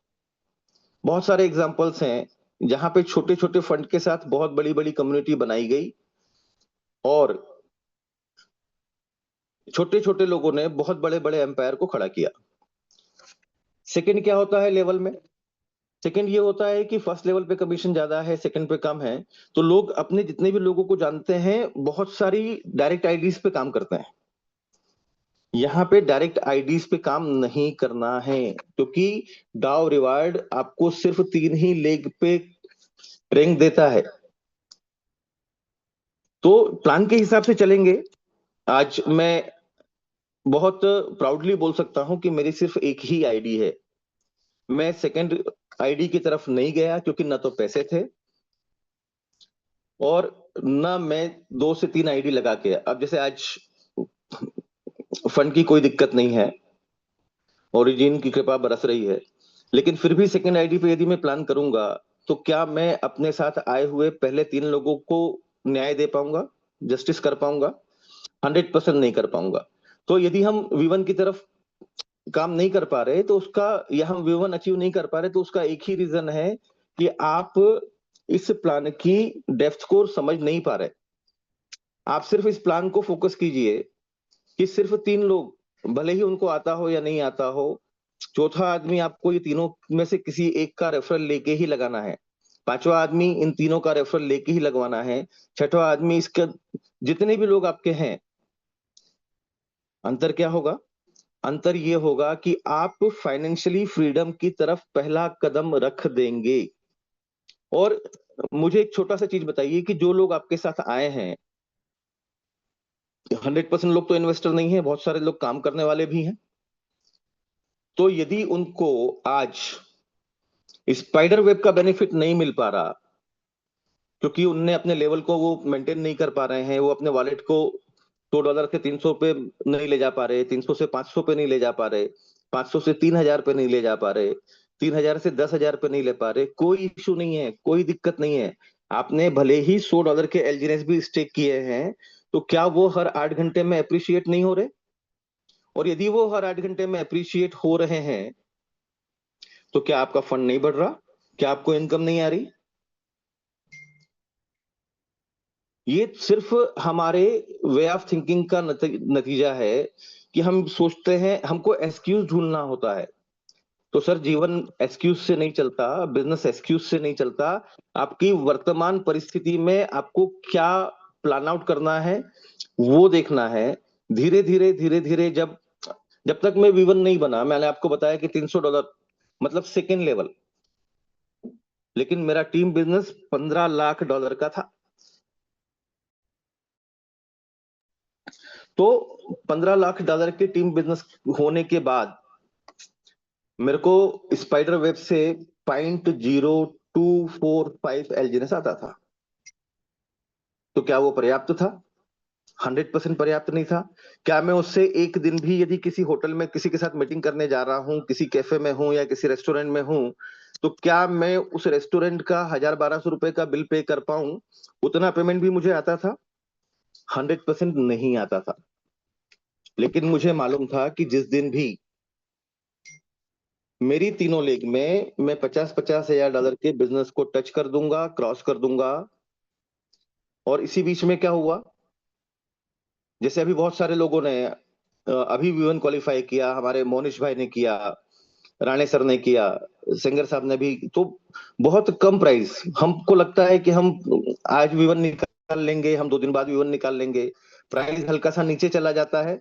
बहुत सारे एग्जांपल्स हैं जहां पे छोटे छोटे फंड के साथ बहुत बड़ी बड़ी कम्युनिटी बनाई गई, और छोटे छोटे लोगों ने बहुत बड़े बड़े एम्पायर को खड़ा किया। सेकंड क्या होता है लेवल में? सेकंड ये होता है कि फर्स्ट लेवल पे कमीशन ज्यादा है, सेकंड पे कम है, तो लोग अपने जितने भी लोगों को जानते हैं बहुत सारी डायरेक्ट आईडीज पे काम करते हैं। यहाँ पे डायरेक्ट आईडीज पे काम नहीं करना है, क्योंकि डाउ रिवार्ड आपको सिर्फ 3 ही लेग पे रैंक देता है। तो प्लान के हिसाब से चलेंगे। आज मैं बहुत प्राउडली बोल सकता हूं कि मेरी सिर्फ एक ही आईडी है। मैं सेकंड आईडी की तरफ नहीं गया क्योंकि ना तो पैसे थे और ना मैं 2 से 3 आईडी लगा के। अब जैसे आज फंड की कोई दिक्कत नहीं है, ओरिजिन की कृपा बरस रही है, लेकिन फिर भी सेकंड आईडी पे यदि मैं प्लान करूंगा तो क्या मैं अपने साथ आए हुए पहले 3 लोगों को न्याय दे पाऊंगा, जस्टिस कर पाऊंगा? 100% नहीं कर पाऊंगा। तो यदि हम V1 की तरफ काम नहीं कर पा रहे तो उसका, या हम V1 अचीव नहीं कर पा रहे तो उसका एक ही रीजन है कि आप इस प्लान की डेप्थ को समझ नहीं पा रहे। आप सिर्फ इस प्लान को फोकस कीजिए कि सिर्फ 3 लोग, भले ही उनको आता हो या नहीं आता हो, चौथा आदमी आपको ये तीनों में से किसी एक का रेफरल लेके ही लगाना है, पांचवा आदमी इन तीनों का रेफरल लेके ही लगवाना है, छठवा आदमी इसका, जितने भी लोग आपके हैं। अंतर क्या होगा? अंतर ये होगा कि आप फाइनेंशियली फ्रीडम की तरफ पहला कदम रख देंगे। और मुझे एक छोटा सा चीज बताइए कि जो लोग आपके साथ आए हैं, 100% लोग तो इन्वेस्टर नहीं है, बहुत सारे लोग काम करने वाले भी हैं। तो यदि उनको आज स्पाइडर वेब का बेनिफिट नहीं मिल पा रहा क्योंकि उनने अपने लेवल को वो मेंटेन नहीं कर पा रहे हैं, वो अपने वॉलेट को $100 से 300 पे नहीं ले जा पा रहे, 300 से 500 पे नहीं ले जा पा रहे, 500 से 3000 पे नहीं ले जा पा रहे, 3000 से 10,000 पे नहीं ले पा रहे, कोई इश्यू नहीं है, कोई दिक्कत नहीं है। आपने भले ही $100 के एलजीएनएस भी स्टेक किए हैं, तो क्या वो हर 8 घंटे में अप्रिशिएट नहीं हो रहे? और यदि वो हर 8 घंटे में अप्रिशिएट हो रहे हैं, तो क्या आपका फंड नहीं बढ़ रहा? क्या आपको इनकम नहीं आ रही? ये सिर्फ हमारे वे ऑफ थिंकिंग का नतीजा है कि हम सोचते हैं, हमको एक्सक्यूज ढूंढना होता है। तो सर, जीवन एक्सक्यूज से नहीं चलता, बिजनेस एक्सक्यूज से नहीं चलता। आपकी वर्तमान परिस्थिति में आपको क्या प्लान आउट करना है, वो देखना है। धीरे धीरे धीरे धीरे, जब जब तक मैं V1 नहीं बना, मैंने आपको बताया कि $300 मतलब सेकेंड लेवल, लेकिन मेरा टीम बिजनेस $15 लाख का था। तो $15 लाख के टीम बिजनेस होने के बाद मेरे को स्पाइडर वेब से 0.0245 एलजीएस आता था। तो क्या वो पर्याप्त था? 100% पर्याप्त नहीं था। क्या मैं उससे एक दिन भी, यदि किसी होटल में किसी के साथ मीटिंग करने जा रहा हूं, किसी कैफे में हूं या किसी रेस्टोरेंट में हूं, तो क्या मैं उस रेस्टोरेंट का 1,000-1,200 का बिल पे कर पाऊं? उतना पेमेंट भी मुझे आता था? 100% नहीं आता था। लेकिन मुझे मालूम था कि जिस दिन भी मेरी तीनों लेग में मैं $50,000 के बिजनेस को टच कर दूंगा, क्रॉस कर दूंगा। और इसी बीच में क्या हुआ, जैसे अभी बहुत सारे लोगों ने अभी V1 क्वालिफाई किया, हमारे मोनिश भाई ने किया, राणे सर ने किया, सिंगर साहब ने भी। तो बहुत कम प्राइस, हमको लगता है कि हम आज V1 निकाल लेंगे, हम 2 दिन बाद V1 निकाल लेंगे। प्राइस हल्का सा नीचे चला जाता है,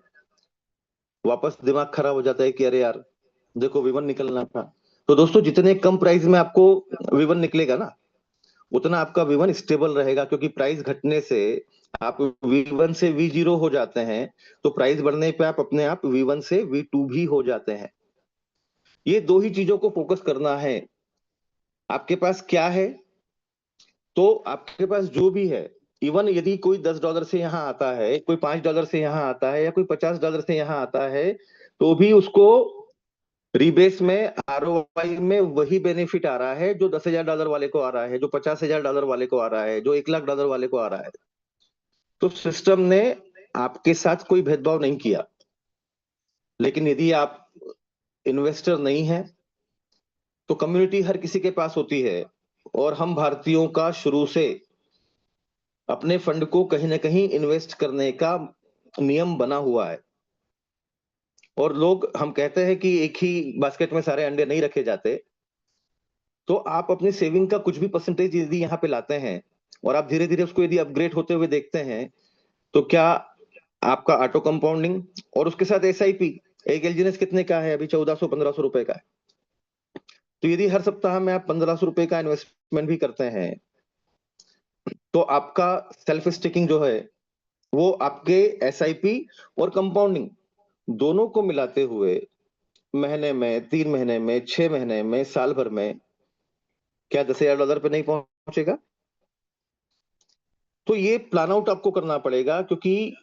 वापस दिमाग खराब हो जाता है कि अरे यार, देखो V1 निकलना था। तो दोस्तों, जितने कम प्राइस में आपको V1 निकलेगा ना, उतना आपका V1 स्टेबल रहेगा, क्योंकि प्राइस घटने से आप V1 से V0 हो जाते हैं, तो प्राइस बढ़ने पे आप अपने आप V1 से V2 भी हो जाते हैं। ये दो ही चीजों को फोकस करना है। आपके पास क्या है? तो आपके पास जो भी है, इवन यदि कोई $10 से यहाँ आता है, कोई $5 से यहाँ आता है, या कोई $50 से यहाँ आता है, तो भी उसको रीबेस में, आरओआई में वही बेनिफिट आ रहा है जो $10,000 वाले को आ रहा है, जो $50,000 वाले को आ रहा है, जो $1,00,000 वाले को आ रहा है। तो सिस्टम ने आपके साथ कोई भेदभाव नहीं किया। लेकिन यदि आप इन्वेस्टर नहीं है, तो कम्युनिटी हर किसी के पास होती है, और हम भारतीयों का शुरू से अपने फंड को कहीं ना कहीं इन्वेस्ट करने का नियम बना हुआ है। और लोग, हम कहते हैं कि एक ही बास्केट में सारे अंडे नहीं रखे जाते। तो आप अपनी सेविंग का कुछ भी परसेंटेज यदि यहाँ पे लाते हैं, और आप धीरे धीरे उसको यदि अपग्रेड होते हुए देखते हैं, तो क्या आपका ऑटो कंपाउंडिंग और उसके साथ एसआईपी, एक एलजीएस कितने का है अभी? 1,400-1,500 रुपए का है। तो यदि हर सप्ताह में आप 1,500 रुपए का इन्वेस्टमेंट भी करते हैं, तो आपका सेल्फ स्टेकिंग जो है, वो आपके एसआईपी और कंपाउंडिंग दोनों को मिलाते हुए महीने में, 3 महीने में, 6 महीने में, साल भर में, क्या $10,000 पे नहीं पहुंचेगा? तो ये प्लान आउट आपको करना पड़ेगा, क्योंकि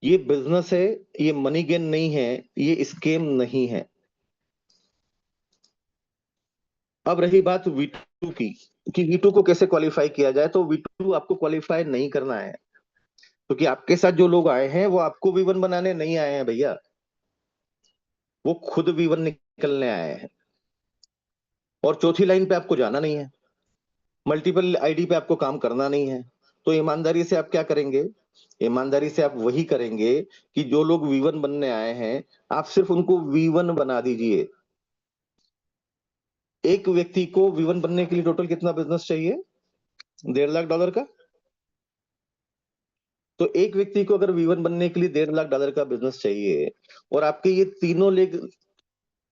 ये बिजनेस है, ये मनी गेन नहीं है, ये स्केम नहीं है। अब रही बात V2 की, कि V2 को कैसे क्वालिफाई किया जाए। तो V2 आपको क्वालिफाई नहीं करना है, क्योंकि आपके साथ जो लोग आए हैं, वो आपको V1 बनाने नहीं आए हैं भैया, वो खुद V1 निकलने आए हैं। और चौथी लाइन पे आपको जाना नहीं है, मल्टीपल आईडी पे आपको काम करना नहीं है। तो ईमानदारी से आप क्या करेंगे? ईमानदारी से आप वही करेंगे कि जो लोग V1 बनने आए हैं, आप सिर्फ उनको V1 बना दीजिए। एक व्यक्ति को V1 बनने के लिए टोटल कितना बिजनेस चाहिए? $1.5 लाख का। तो एक व्यक्ति को अगर V1 बनने के लिए $1.5 लाख का बिजनेस चाहिए, और आपके ये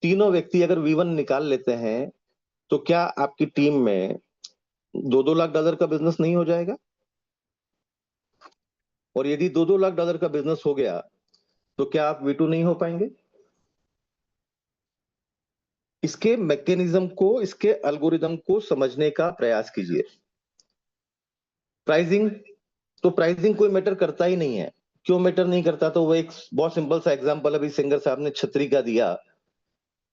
तीनों व्यक्ति अगर V1 निकाल लेते हैं, तो क्या आपकी टीम में $2-2 लाख का बिजनेस नहीं हो जाएगा? और यदि $2-2 लाख का बिजनेस हो गया, तो क्या आप V2 नहीं हो पाएंगे? इसके मैकेनिज्म को, इसके एल्गोरिदम को समझने का प्रयास कीजिए। प्राइसिंग, तो प्राइसिंग कोई मैटर करता ही नहीं है। क्यों मैटर नहीं करता? तो वो एक बहुत सिंपल सा एग्जांपल अभी सिंगर साहब ने छतरी का दिया।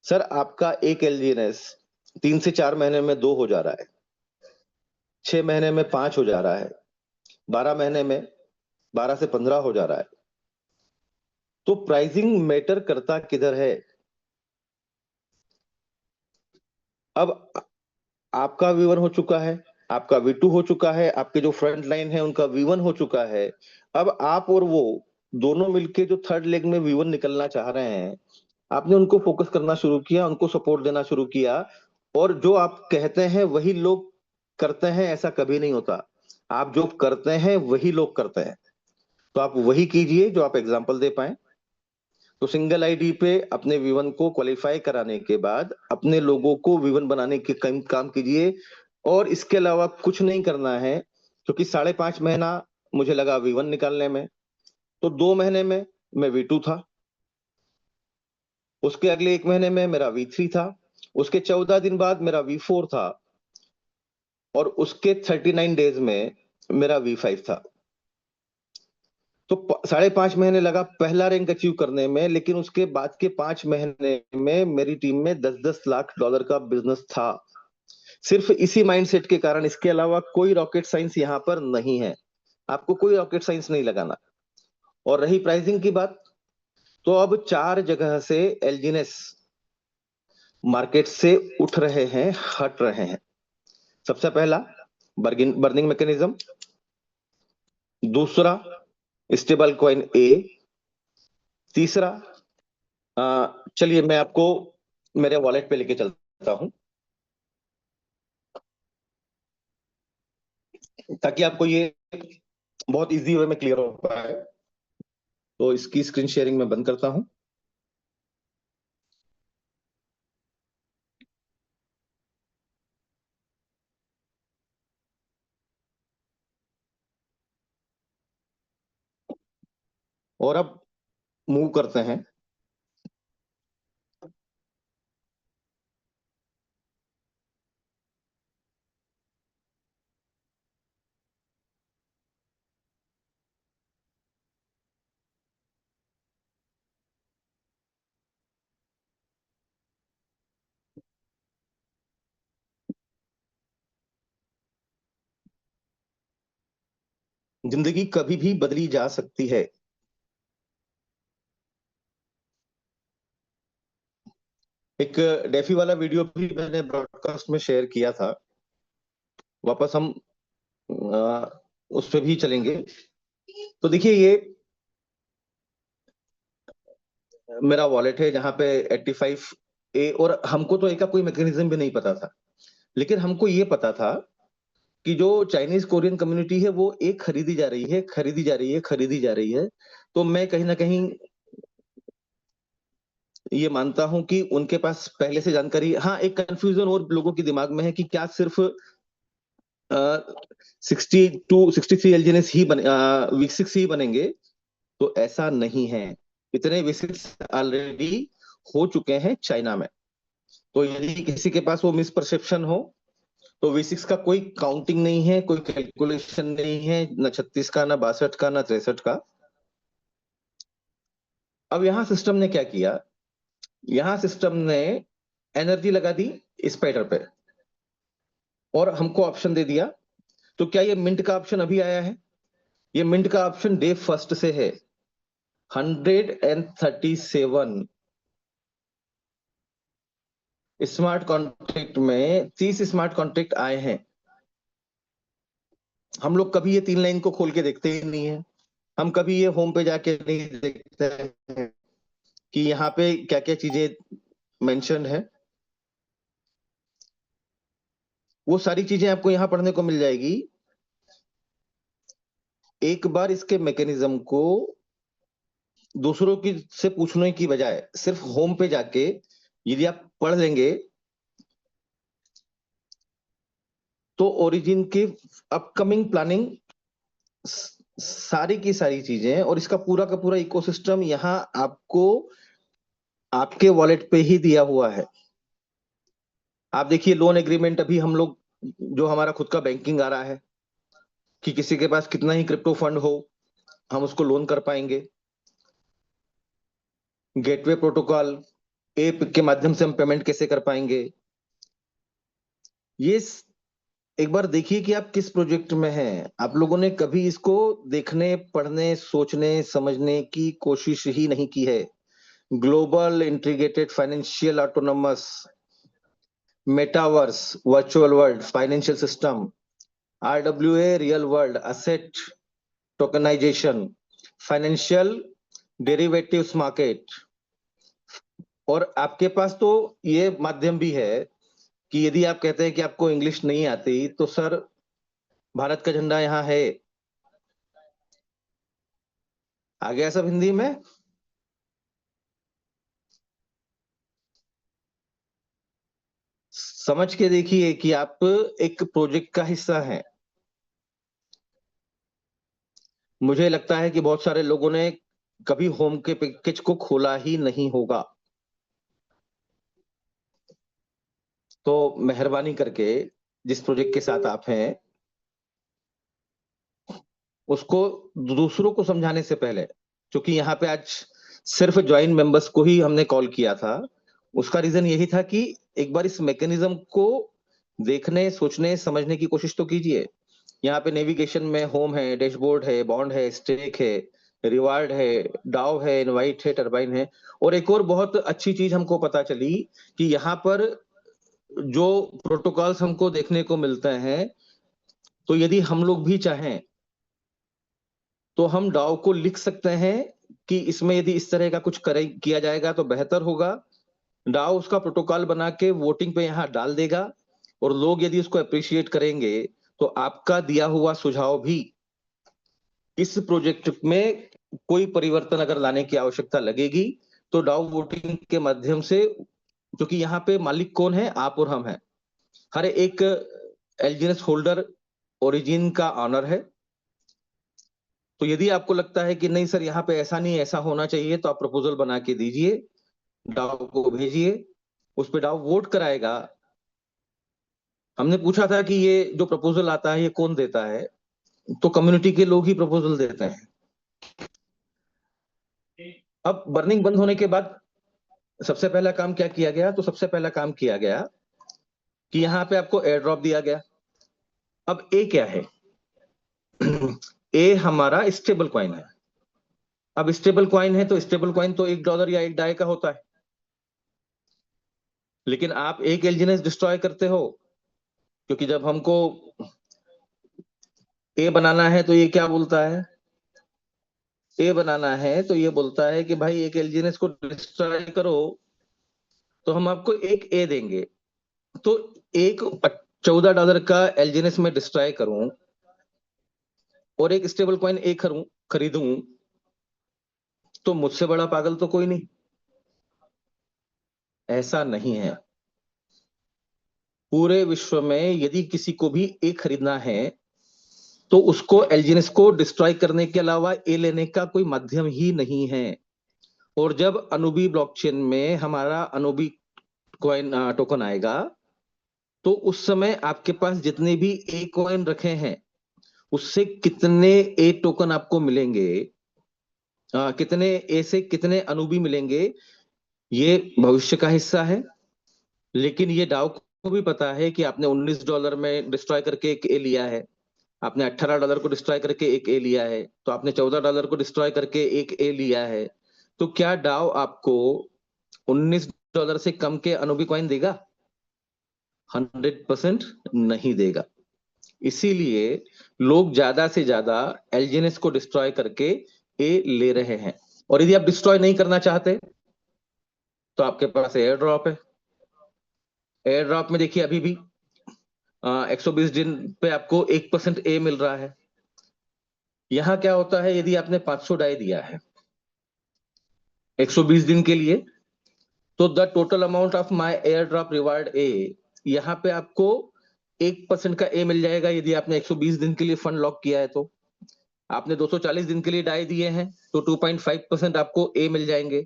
सर, आपका एक एलजीएनएस 3 से 4 महीने में 2 हो जा रहा है, 6 महीने में 5 हो जा रहा है, 12 महीने में 12 से 15 हो जा रहा है। तो प्राइसिंग मैटर करता किधर है? अब आपका V1 हो चुका है, आपका V2 हो चुका है, आपके जो फ्रंट लाइन है उनका V1 हो चुका है। अब आप और वो दोनों मिलके जो थर्ड लेग में V1 निकलना चाह रहे हैं, आपने उनको फोकस करना शुरू किया, उनको सपोर्ट देना शुरू किया, और जो आप कहते हैं वही लोग करते हैं, ऐसा कभी नहीं होता। आप जो करते हैं वही लोग करते हैं, तो आप वही कीजिए जो आप एग्जाम्पल दे पाए। तो सिंगल आईडी पे अपने V1 को क्वालिफाई कराने के बाद अपने लोगों को V1 बनाने के काम कीजिए, और इसके अलावा कुछ नहीं करना है, क्योंकि 5.5 महीना मुझे लगा V1 निकालने में, तो 2 महीने में मैं V2 था, उसके अगले 1 महीने में मेरा V3 था, उसके 14 दिन बाद मेरा V4 था, और उसके 39 डेज में मेरा V5 था। तो 5.5 महीने लगा पहला रैंक अचीव करने में, लेकिन उसके बाद के 5 महीने में मेरी टीम में 10-10 लाख डॉलर का बिजनेस था, सिर्फ इसी माइंडसेट के कारण। इसके अलावा कोई रॉकेट साइंस यहाँ पर नहीं है, आपको कोई रॉकेट साइंस नहीं लगाना। और रही प्राइसिंग की बात, तो अब 4 जगह से एलजीनेस मार्केट से उठ रहे हैं, हट रहे हैं। सबसे पहला बर्निंग मैकेनिज्म, दूसरा स्टेबल कॉइन ए, तीसरा चलिए मैं आपको मेरे वॉलेट पे लेके चलता हूं, ताकि आपको ये बहुत इजी वे में क्लियर हो पाए। तो इसकी स्क्रीन शेयरिंग मैं बंद करता हूं। और अब मूव करते हैं जिंदगी कभी भी बदली जा सकती है। एक डेफी वाला वीडियो भी मैंने ब्रॉडकास्ट में शेयर किया था, वापस हम उस पे भी चलेंगे। तो देखिए, ये मेरा वॉलेट है जहां पे 85 ए, और हमको तो ए का कोई मैकेनिज्म भी नहीं पता था, लेकिन हमको ये पता था कि जो चाइनीज कोरियन कम्युनिटी है वो एक खरीदी जा रही है, खरीदी जा रही है, खरीदी जा रही है। तो मैं कहीं ना कहीं ये मानता हूं कि उनके पास पहले से जानकारी। हाँ, एक कंफ्यूजन और लोगों के दिमाग में है कि क्या सिर्फ 62-63 एलजीएनएस ही V6 ही बनेंगे, तो ऐसा नहीं है। इतने V6 ऑलरेडी हो चुके हैं चाइना में। तो यदि किसी के पास वो मिसपरसेप्शन हो, तो V6 का कोई काउंटिंग नहीं है, कोई कैलकुलेशन नहीं है, न 36 का, न 62 का, न 63 का। अब यहां सिस्टम ने क्या किया, यहां सिस्टम ने एनर्जी लगा दी स्पाइडर पे, और हमको ऑप्शन दे दिया। तो क्या ये मिंट का ऑप्शन अभी आया है? ये मिंट का ऑप्शन डे फर्स्ट से है। 137 स्मार्ट कॉन्ट्रैक्ट में 30 स्मार्ट कॉन्ट्रैक्ट आए हैं। हम लोग कभी ये 3 लाइन को खोल के देखते ही नहीं है, हम कभी ये होम पे जाके नहीं देखते हैं कि यहाँ पे क्या क्या चीजें मेंशन्ड है। वो सारी चीजें आपको यहाँ पढ़ने को मिल जाएगी। एक बार इसके मैकेनिज्म को दूसरों की से पूछने की बजाय सिर्फ होम पे जाके यदि आप पढ़ लेंगे, तो ओरिजिन की अपकमिंग प्लानिंग, सारी की सारी चीजें और इसका पूरा का पूरा इकोसिस्टम यहाँ आपको आपके वॉलेट पे ही दिया हुआ है। आप देखिए, लोन एग्रीमेंट अभी हम लोग, जो हमारा खुद का बैंकिंग आ रहा है कि किसी के पास कितना ही क्रिप्टो फंड हो, हम उसको लोन कर पाएंगे। गेटवे प्रोटोकॉल ऐप के माध्यम से हम पेमेंट कैसे कर पाएंगे, ये एक बार देखिए कि आप किस प्रोजेक्ट में हैं। आप लोगों ने कभी इसको देखने, पढ़ने, सोचने, समझने की कोशिश ही नहीं की है। Global integrated financial autonomous metaverse virtual world financial system, RWA real world asset tokenisation, financial derivatives market. और आपके पास तो ये माध्यम भी है कि यदि आप कहते हैं कि आपको इंग्लिश नहीं आती, तो सर भारत का झंडा यहाँ है, आ गया सब हिंदी में। समझ के देखिए कि आप एक प्रोजेक्ट का हिस्सा हैं। मुझे लगता है कि बहुत सारे लोगों ने कभी होम के पैकेज को खोला ही नहीं होगा। तो मेहरबानी करके जिस प्रोजेक्ट के साथ आप हैं, उसको दूसरों को समझाने से पहले, क्योंकि यहाँ पे आज सिर्फ ज्वाइन मेंबर्स को ही हमने कॉल किया था, उसका रीजन यही था कि एक बार इस मैकेनिज्म को देखने, सोचने, समझने की कोशिश तो कीजिए। यहाँ पे नेविगेशन में होम है, डैशबोर्ड है, बॉन्ड है, स्टेक है, रिवार्ड है, डाउ है, इनवाइट है, टरबाइन है। और एक और बहुत अच्छी चीज हमको पता चली कि यहाँ पर जो प्रोटोकॉल्स हमको देखने को मिलते हैं, तो यदि हम लोग भी चाहें तो हम डाउ को लिख सकते हैं कि इसमें यदि इस तरह का कुछ करे किया जाएगा तो बेहतर होगा। डाउ उसका प्रोटोकॉल बना के वोटिंग पे यहाँ डाल देगा, और लोग यदि उसको अप्रिशिएट करेंगे तो आपका दिया हुआ सुझाव भी इस प्रोजेक्ट में कोई परिवर्तन अगर लाने की आवश्यकता लगेगी तो डाउ वोटिंग के माध्यम से, क्योंकि यहाँ पे मालिक कौन है, आप और हम हैं। हर एक एलजीएनएस होल्डर ओरिजिन का ऑनर है। तो यदि आपको लगता है कि नहीं सर यहाँ पे ऐसा नहीं, ऐसा होना चाहिए, तो आप प्रपोजल बना के दीजिए, डाउ को भेजिए, उस पर डाउ वोट कराएगा। हमने पूछा था कि ये जो प्रपोजल आता है ये कौन देता है, तो कम्युनिटी के लोग ही प्रपोजल देते हैं। अब बर्निंग बंद होने के बाद सबसे पहला काम क्या किया गया, तो सबसे पहला काम किया गया कि यहाँ पे आपको एयर ड्रॉप दिया गया। अब ए क्या है? ए हमारा स्टेबल कॉइन है। अब स्टेबल कॉइन है तो स्टेबल कॉइन तो $1 या 1 डाई का होता है। लेकिन आप एक एलजीएनएस डिस्ट्रॉय करते हो, क्योंकि जब हमको ए बनाना है तो ये क्या बोलता है, ए बनाना है तो ये बोलता है कि भाई एक एलजीएनएस को डिस्ट्रॉय करो तो हम आपको एक ए देंगे। तो एक $14 का एलजीएनएस में डिस्ट्रॉय करूं और एक स्टेबल कॉइन ए खरीदूं, तो मुझसे बड़ा पागल तो कोई नहीं। ऐसा नहीं है। पूरे विश्व में यदि किसी को भी ए खरीदना है तो उसको एलजीएनएस को डिस्ट्रॉय करने के अलावा ए लेने का कोई माध्यम ही नहीं है। और जब अनुबी ब्लॉकचेन में हमारा अनुबी कॉइन टोकन आएगा, तो उस समय आपके पास जितने भी ए कॉइन रखे हैं उससे कितने ए टोकन आपको मिलेंगे, कितने ए से कितने अनुबी मिलेंगे, ये भविष्य का हिस्सा है। लेकिन ये डाउ को भी पता है कि आपने $19 में डिस्ट्रॉय करके एक ए लिया है, आपने $18 को डिस्ट्रॉय करके एक ए लिया है, तो आपने $14 को डिस्ट्रॉय करके एक ए लिया है। तो क्या डाउ आपको $19 से कम के अनुबी कॉइन देगा? 100% नहीं देगा। इसीलिए लोग ज्यादा से ज्यादा एलजीएनएस को डिस्ट्रॉय करके ए ले रहे हैं। और यदि आप डिस्ट्रॉय नहीं करना चाहते तो आपके पास एयर ड्रॉप है। एयर ड्रॉप में देखिए अभी भी 120 दिन पे आपको 1% ए मिल रहा है। यहां क्या होता है, यदि आपने 500 डाई दिया है 120 दिन के लिए, तो the total amount of my airdrop reward ए, यहाँ पे आपको 1% का ए मिल जाएगा। यदि आपने 120 दिन के लिए फंड लॉक किया है, तो आपने 240 दिन के लिए डाई दिए हैं तो 2.5% आपको ए मिल जाएंगे।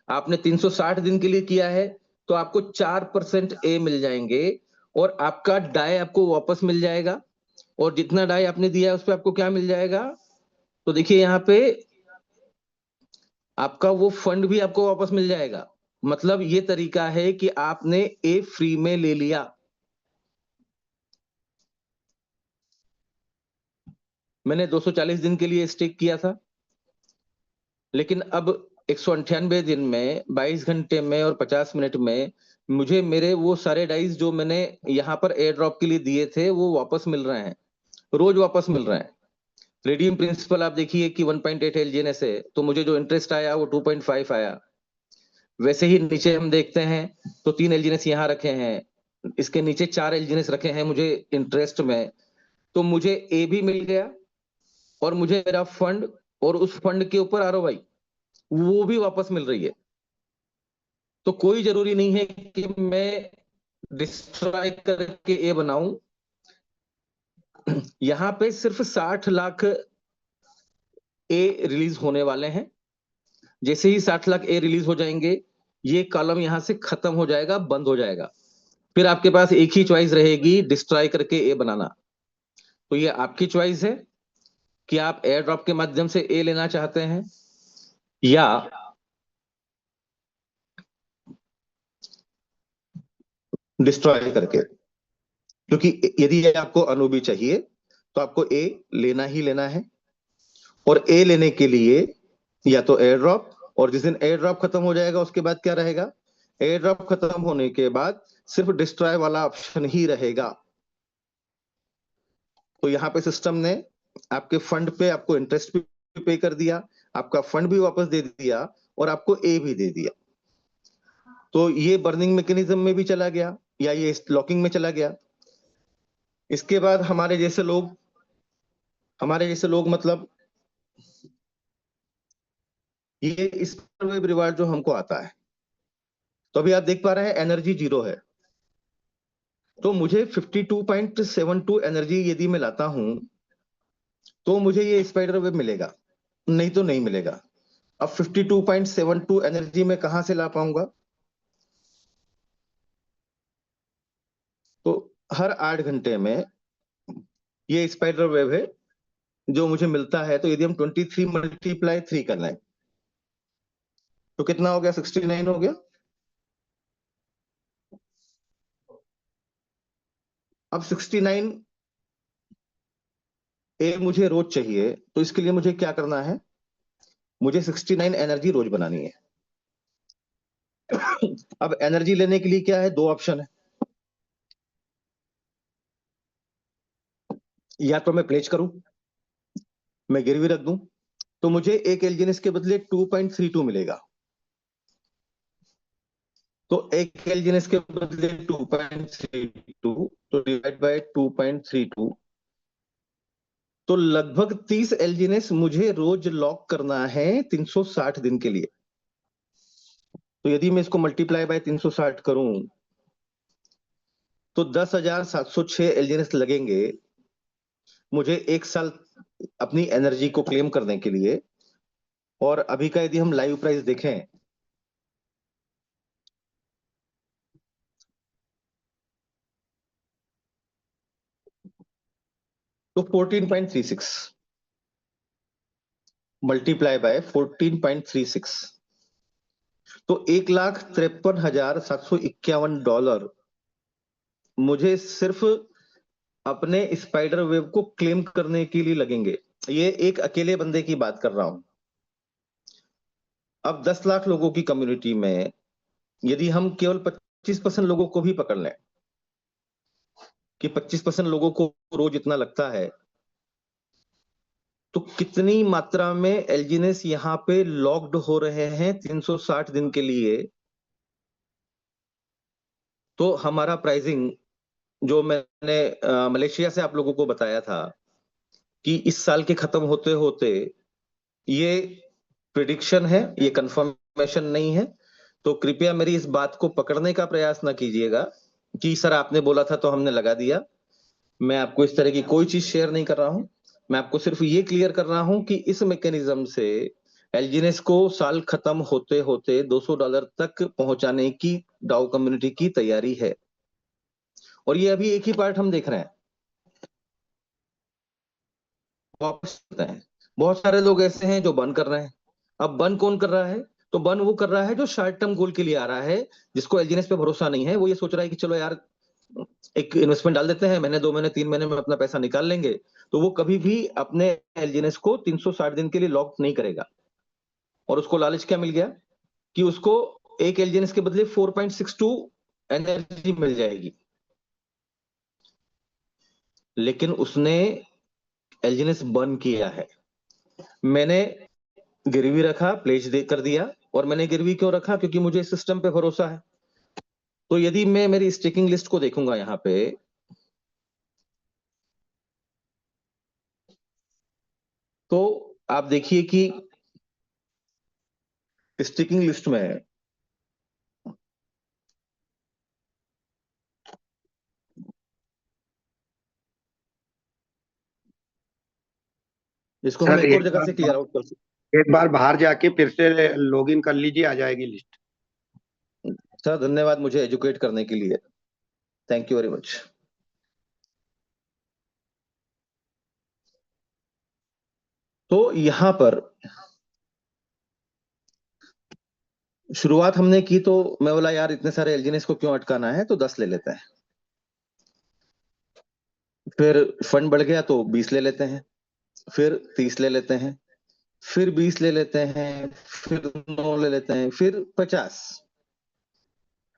आपने 360 दिन के लिए किया है तो आपको 4% ए मिल जाएंगे, और आपका डाई आपको वापस मिल जाएगा। और जितना डाई आपने दिया है उस पर आपको क्या मिल जाएगा, तो देखिए यहाँ पे आपका वो फंड भी आपको वापस मिल जाएगा। मतलब ये तरीका है कि आपने ए फ्री में ले लिया। मैंने 240 दिन के लिए स्टेक किया था, लेकिन अब 198 दिन में 22 घंटे में और 50 मिनट में मुझे मेरे वो सारे डाइस जो मैंने यहाँ पर एयर ड्रॉप के लिए दिए थे वो वापस मिल रहे हैं, रोज वापस मिल रहे हैं। रेडियम प्रिंसिपल आप देखिए कि 1.8 एलजीएनएस है, तो मुझे जो इंटरेस्ट आया वो 2.5 आया। वैसे ही नीचे हम देखते हैं तो 3 एलजीएनएस यहाँ रखे हैं, इसके नीचे 4 एलजीएनएस रखे हैं मुझे इंटरेस्ट में, तो मुझे ए भी मिल गया और मुझे मेरा फंड और उस फंड के ऊपर आरओआई वो भी वापस मिल रही है। तो कोई जरूरी नहीं है कि मैं डिस्ट्रॉय करके ए बनाऊं। यहां पे सिर्फ 60 लाख ए रिलीज होने वाले हैं। जैसे ही 60 लाख ए रिलीज हो जाएंगे, ये कॉलम यहां से खत्म हो जाएगा, बंद हो जाएगा। फिर आपके पास एक ही चॉइस रहेगी, डिस्ट्रॉय करके ए बनाना। तो ये आपकी चॉइस है कि आप एयर ड्रॉप के माध्यम से ए लेना चाहते हैं या डिस्ट्रॉय करके। क्योंकि यदि आपको अनूबी चाहिए तो आपको ए लेना ही लेना है, और ए लेने के लिए या तो एयर ड्रॉप, और जिस दिन एयर ड्रॉप खत्म हो जाएगा उसके बाद क्या रहेगा, एयर ड्रॉप खत्म होने के बाद सिर्फ डिस्ट्रॉय वाला ऑप्शन ही रहेगा। तो यहाँ पे सिस्टम ने आपके फंड पे आपको इंटरेस्ट भी पे कर दिया, आपका फंड भी वापस दे दिया और आपको ए भी दे दिया। तो ये बर्निंग मैकेनिज्म में भी चला गया या ये लॉकिंग में चला गया। इसके बाद हमारे जैसे लोग मतलब ये इस वेब रिवार्ड जो हमको आता है, तो अभी आप देख पा रहे हैं एनर्जी 0 है, तो मुझे 52.72 एनर्जी यदि मैं लाता हूं तो मुझे ये स्पाइडर वेब मिलेगा, नहीं तो नहीं मिलेगा। अब 52.72 एनर्जी में कहां से ला पाऊंगा, तो हर 8 घंटे में ये स्पाइडर वेब है जो मुझे मिलता है। तो यदि हम 23 मल्टीप्लाई 3 करना है तो कितना हो गया, 69 हो गया। अब 69 ए मुझे रोज चाहिए, तो इसके लिए मुझे क्या करना है, मुझे 69 एनर्जी रोज बनानी है। अब एनर्जी लेने के लिए क्या है, 2 ऑप्शन है, या तो मैं प्लेज करूं, मैं गिरवी रख दूं, तो मुझे एक एलजीएनएस के बदले 2.32 मिलेगा। तो एक एलजीएनएस के बदले 2.32 तो डिवाइड बाय 2.32, तो लगभग 30 एलजीएनएस मुझे रोज लॉक करना है 360 दिन के लिए। तो यदि मैं इसको मल्टीप्लाई बाय 360 करूं तो 10,706 एलजीएनएस लगेंगे मुझे 1 साल अपनी एनर्जी को क्लेम करने के लिए। और अभी का यदि हम लाइव प्राइस देखें तो 14.36 मल्टीप्लाई बाय 14.36, तो $1,53,751 मुझे सिर्फ अपने स्पाइडर वेब को क्लेम करने के लिए लगेंगे। ये एक अकेले बंदे की बात कर रहा हूं। अब 10 लाख लोगों की कम्युनिटी में यदि हम केवल 25% लोगों को भी पकड़ लें कि 25% लोगों को रोज इतना लगता है, तो कितनी मात्रा में एलजीएनएस यहाँ पे लॉक्ड हो रहे हैं 360 दिन के लिए। तो हमारा प्राइसिंग जो मैंने मलेशिया से आप लोगों को बताया था कि इस साल के खत्म होते होते, ये प्रिडिक्शन है, ये कंफर्मेशन नहीं है। तो कृपया मेरी इस बात को पकड़ने का प्रयास ना कीजिएगा कि सर आपने बोला था तो हमने लगा दिया। मैं आपको इस तरह की कोई चीज शेयर नहीं कर रहा हूं। मैं आपको सिर्फ ये क्लियर कर रहा हूं कि इस मैकेनिज्म से एलजीएनएस को साल खत्म होते होते $200 तक पहुंचाने की डाउ कम्युनिटी की तैयारी है। और ये अभी एक ही पार्ट हम देख रहे हैं। वापस हैं, बहुत सारे लोग ऐसे हैं जो बर्न कर रहे हैं। अब बर्न कौन कर रहा है, तो बर्न वो कर रहा है जो शॉर्ट टर्म गोल के लिए आ रहा है, जिसको एलजीएनएस पे भरोसा नहीं है। वो ये सोच रहा है कि चलो यार एक इन्वेस्टमेंट डाल देते हैं, महीने 2 महीने 3 महीने में अपना पैसा निकाल लेंगे, तो वो कभी भी अपने एलजीएनएस को 360 दिन के लिए लॉक नहीं करेगा। और उसको लालच क्या मिल गया कि उसको एक एलजीएनएस के बदले 4.62 एनर्जी मिल जाएगी, लेकिन उसने एलजीएनएस बर्न किया है। मैंने गिरवी रखा, प्लेज दे कर दिया, और मैंने गिरवी क्यों रखा? क्योंकि मुझे सिस्टम पे भरोसा है। तो यदि मैं मेरी स्टेकिंग लिस्ट को देखूंगा यहाँ पे, तो आप देखिए कि स्टेकिंग लिस्ट में इसको हम सर एक और जगह से क्लियर आउट कर सकते एक बार बाहर जाके फिर से लॉगिन कर लीजिए, आ जाएगी लिस्ट। हैं। सर धन्यवाद मुझे एजुकेट करने के लिए, थैंक यू वेरी मच। तो यहां पर शुरुआत हमने की, तो मैं बोला यार इतने सारे एलजीएनएस को क्यों अटकाना है, तो 10 ले लेते हैं। फिर फंड बढ़ गया तो 20 ले लेते हैं, फिर 30 ले लेते हैं, फिर 20 ले लेते हैं, फिर 9 ले लेते हैं, फिर 50,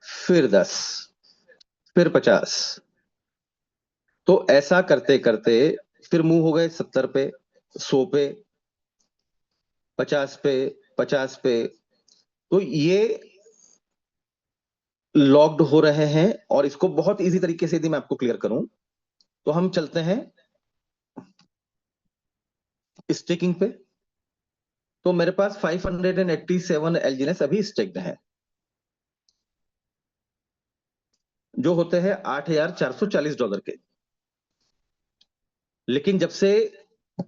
फिर 10, फिर 50। तो ऐसा करते करते फिर मूव हो गए 70 पे, 100 पे, 50 पे, 50 पे। तो ये लॉक्ड हो रहे हैं। और इसको बहुत इजी तरीके से यदि मैं आपको क्लियर करूं, तो हम चलते हैं स्टेकिंग पे। तो मेरे पास 587 एलजीएनएस अभी स्टेक्ड है, जो होते हैं $8,440 के। लेकिन जब से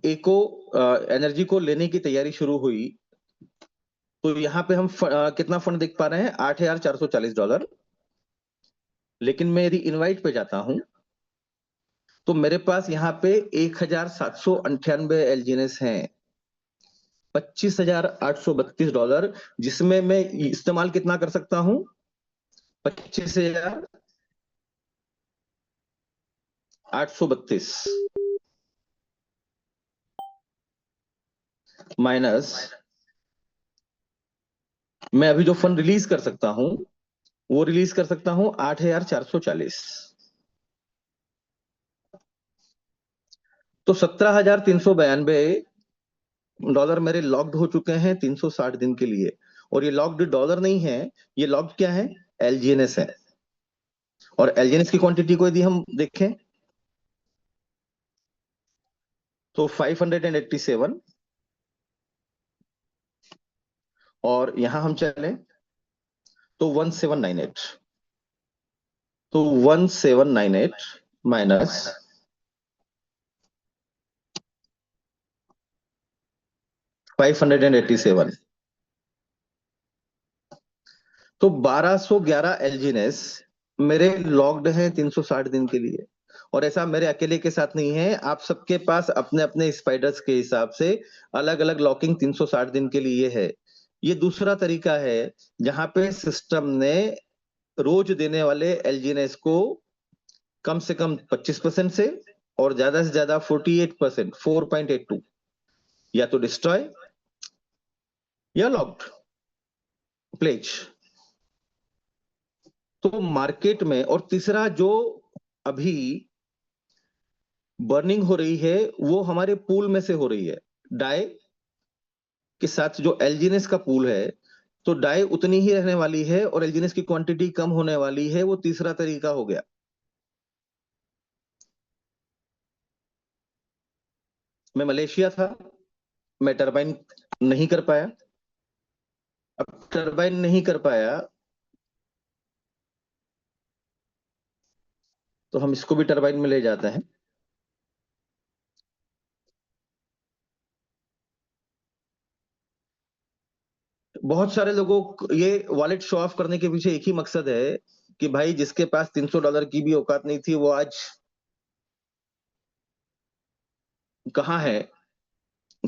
एको एनर्जी को लेने की तैयारी शुरू हुई, तो यहां पे हम कितना फंड देख पा रहे हैं? $8,440। लेकिन मैं यदि इनवाइट पे जाता हूं, तो मेरे पास यहाँ पे 1,798 एलजीएनएस हैं, $25,832, जिसमें मैं इस्तेमाल कितना कर सकता हूं? 25,832 माइनस मैं अभी जो फंड रिलीज कर सकता हूं, वो रिलीज कर सकता हूं 8,440। तो $17,392 मेरे लॉक्ड हो चुके हैं 360 दिन के लिए। और ये लॉक्ड डॉलर नहीं है, ये लॉक्ड क्या है? एलजीएनएस है। और एलजीएनएस की क्वांटिटी को यदि हम देखें, तो 587, और यहां हम चले तो 1798। तो 1798 माइनस 587, तो 1211 एलजीएनएस मेरे लॉक्ड हैं 360 दिन के लिए। और ऐसा मेरे अकेले के साथ नहीं है, आप सबके पास अपने अपने स्पाइडर्स के हिसाब से अलग अलग लॉकिंग 360 दिन के लिए है। ये दूसरा तरीका है जहां पे सिस्टम ने रोज देने वाले एलजीएनएस को कम से कम 25% से और ज्यादा से ज्यादा 48%, 4.82, या तो डिस्ट्रॉय या लॉक्ड, प्लेज। तो मार्केट में, और तीसरा जो अभी बर्निंग हो रही है, वो हमारे पूल में से हो रही है। डाई के साथ जो एलजीएनएस का पूल है, तो डाई उतनी ही रहने वाली है और एलजीएनएस की क्वांटिटी कम होने वाली है। वो तीसरा तरीका हो गया। मैं मलेशिया था, मैं टरबाइन नहीं कर पाया। अब टरबाइन नहीं कर पाया, तो हम इसको भी टरबाइन में ले जाते हैं। बहुत सारे लोगों को ये वॉलेट शो ऑफ करने के पीछे एक ही मकसद है कि भाई जिसके पास $300 की भी औकात नहीं थी, वो आज कहाँ है।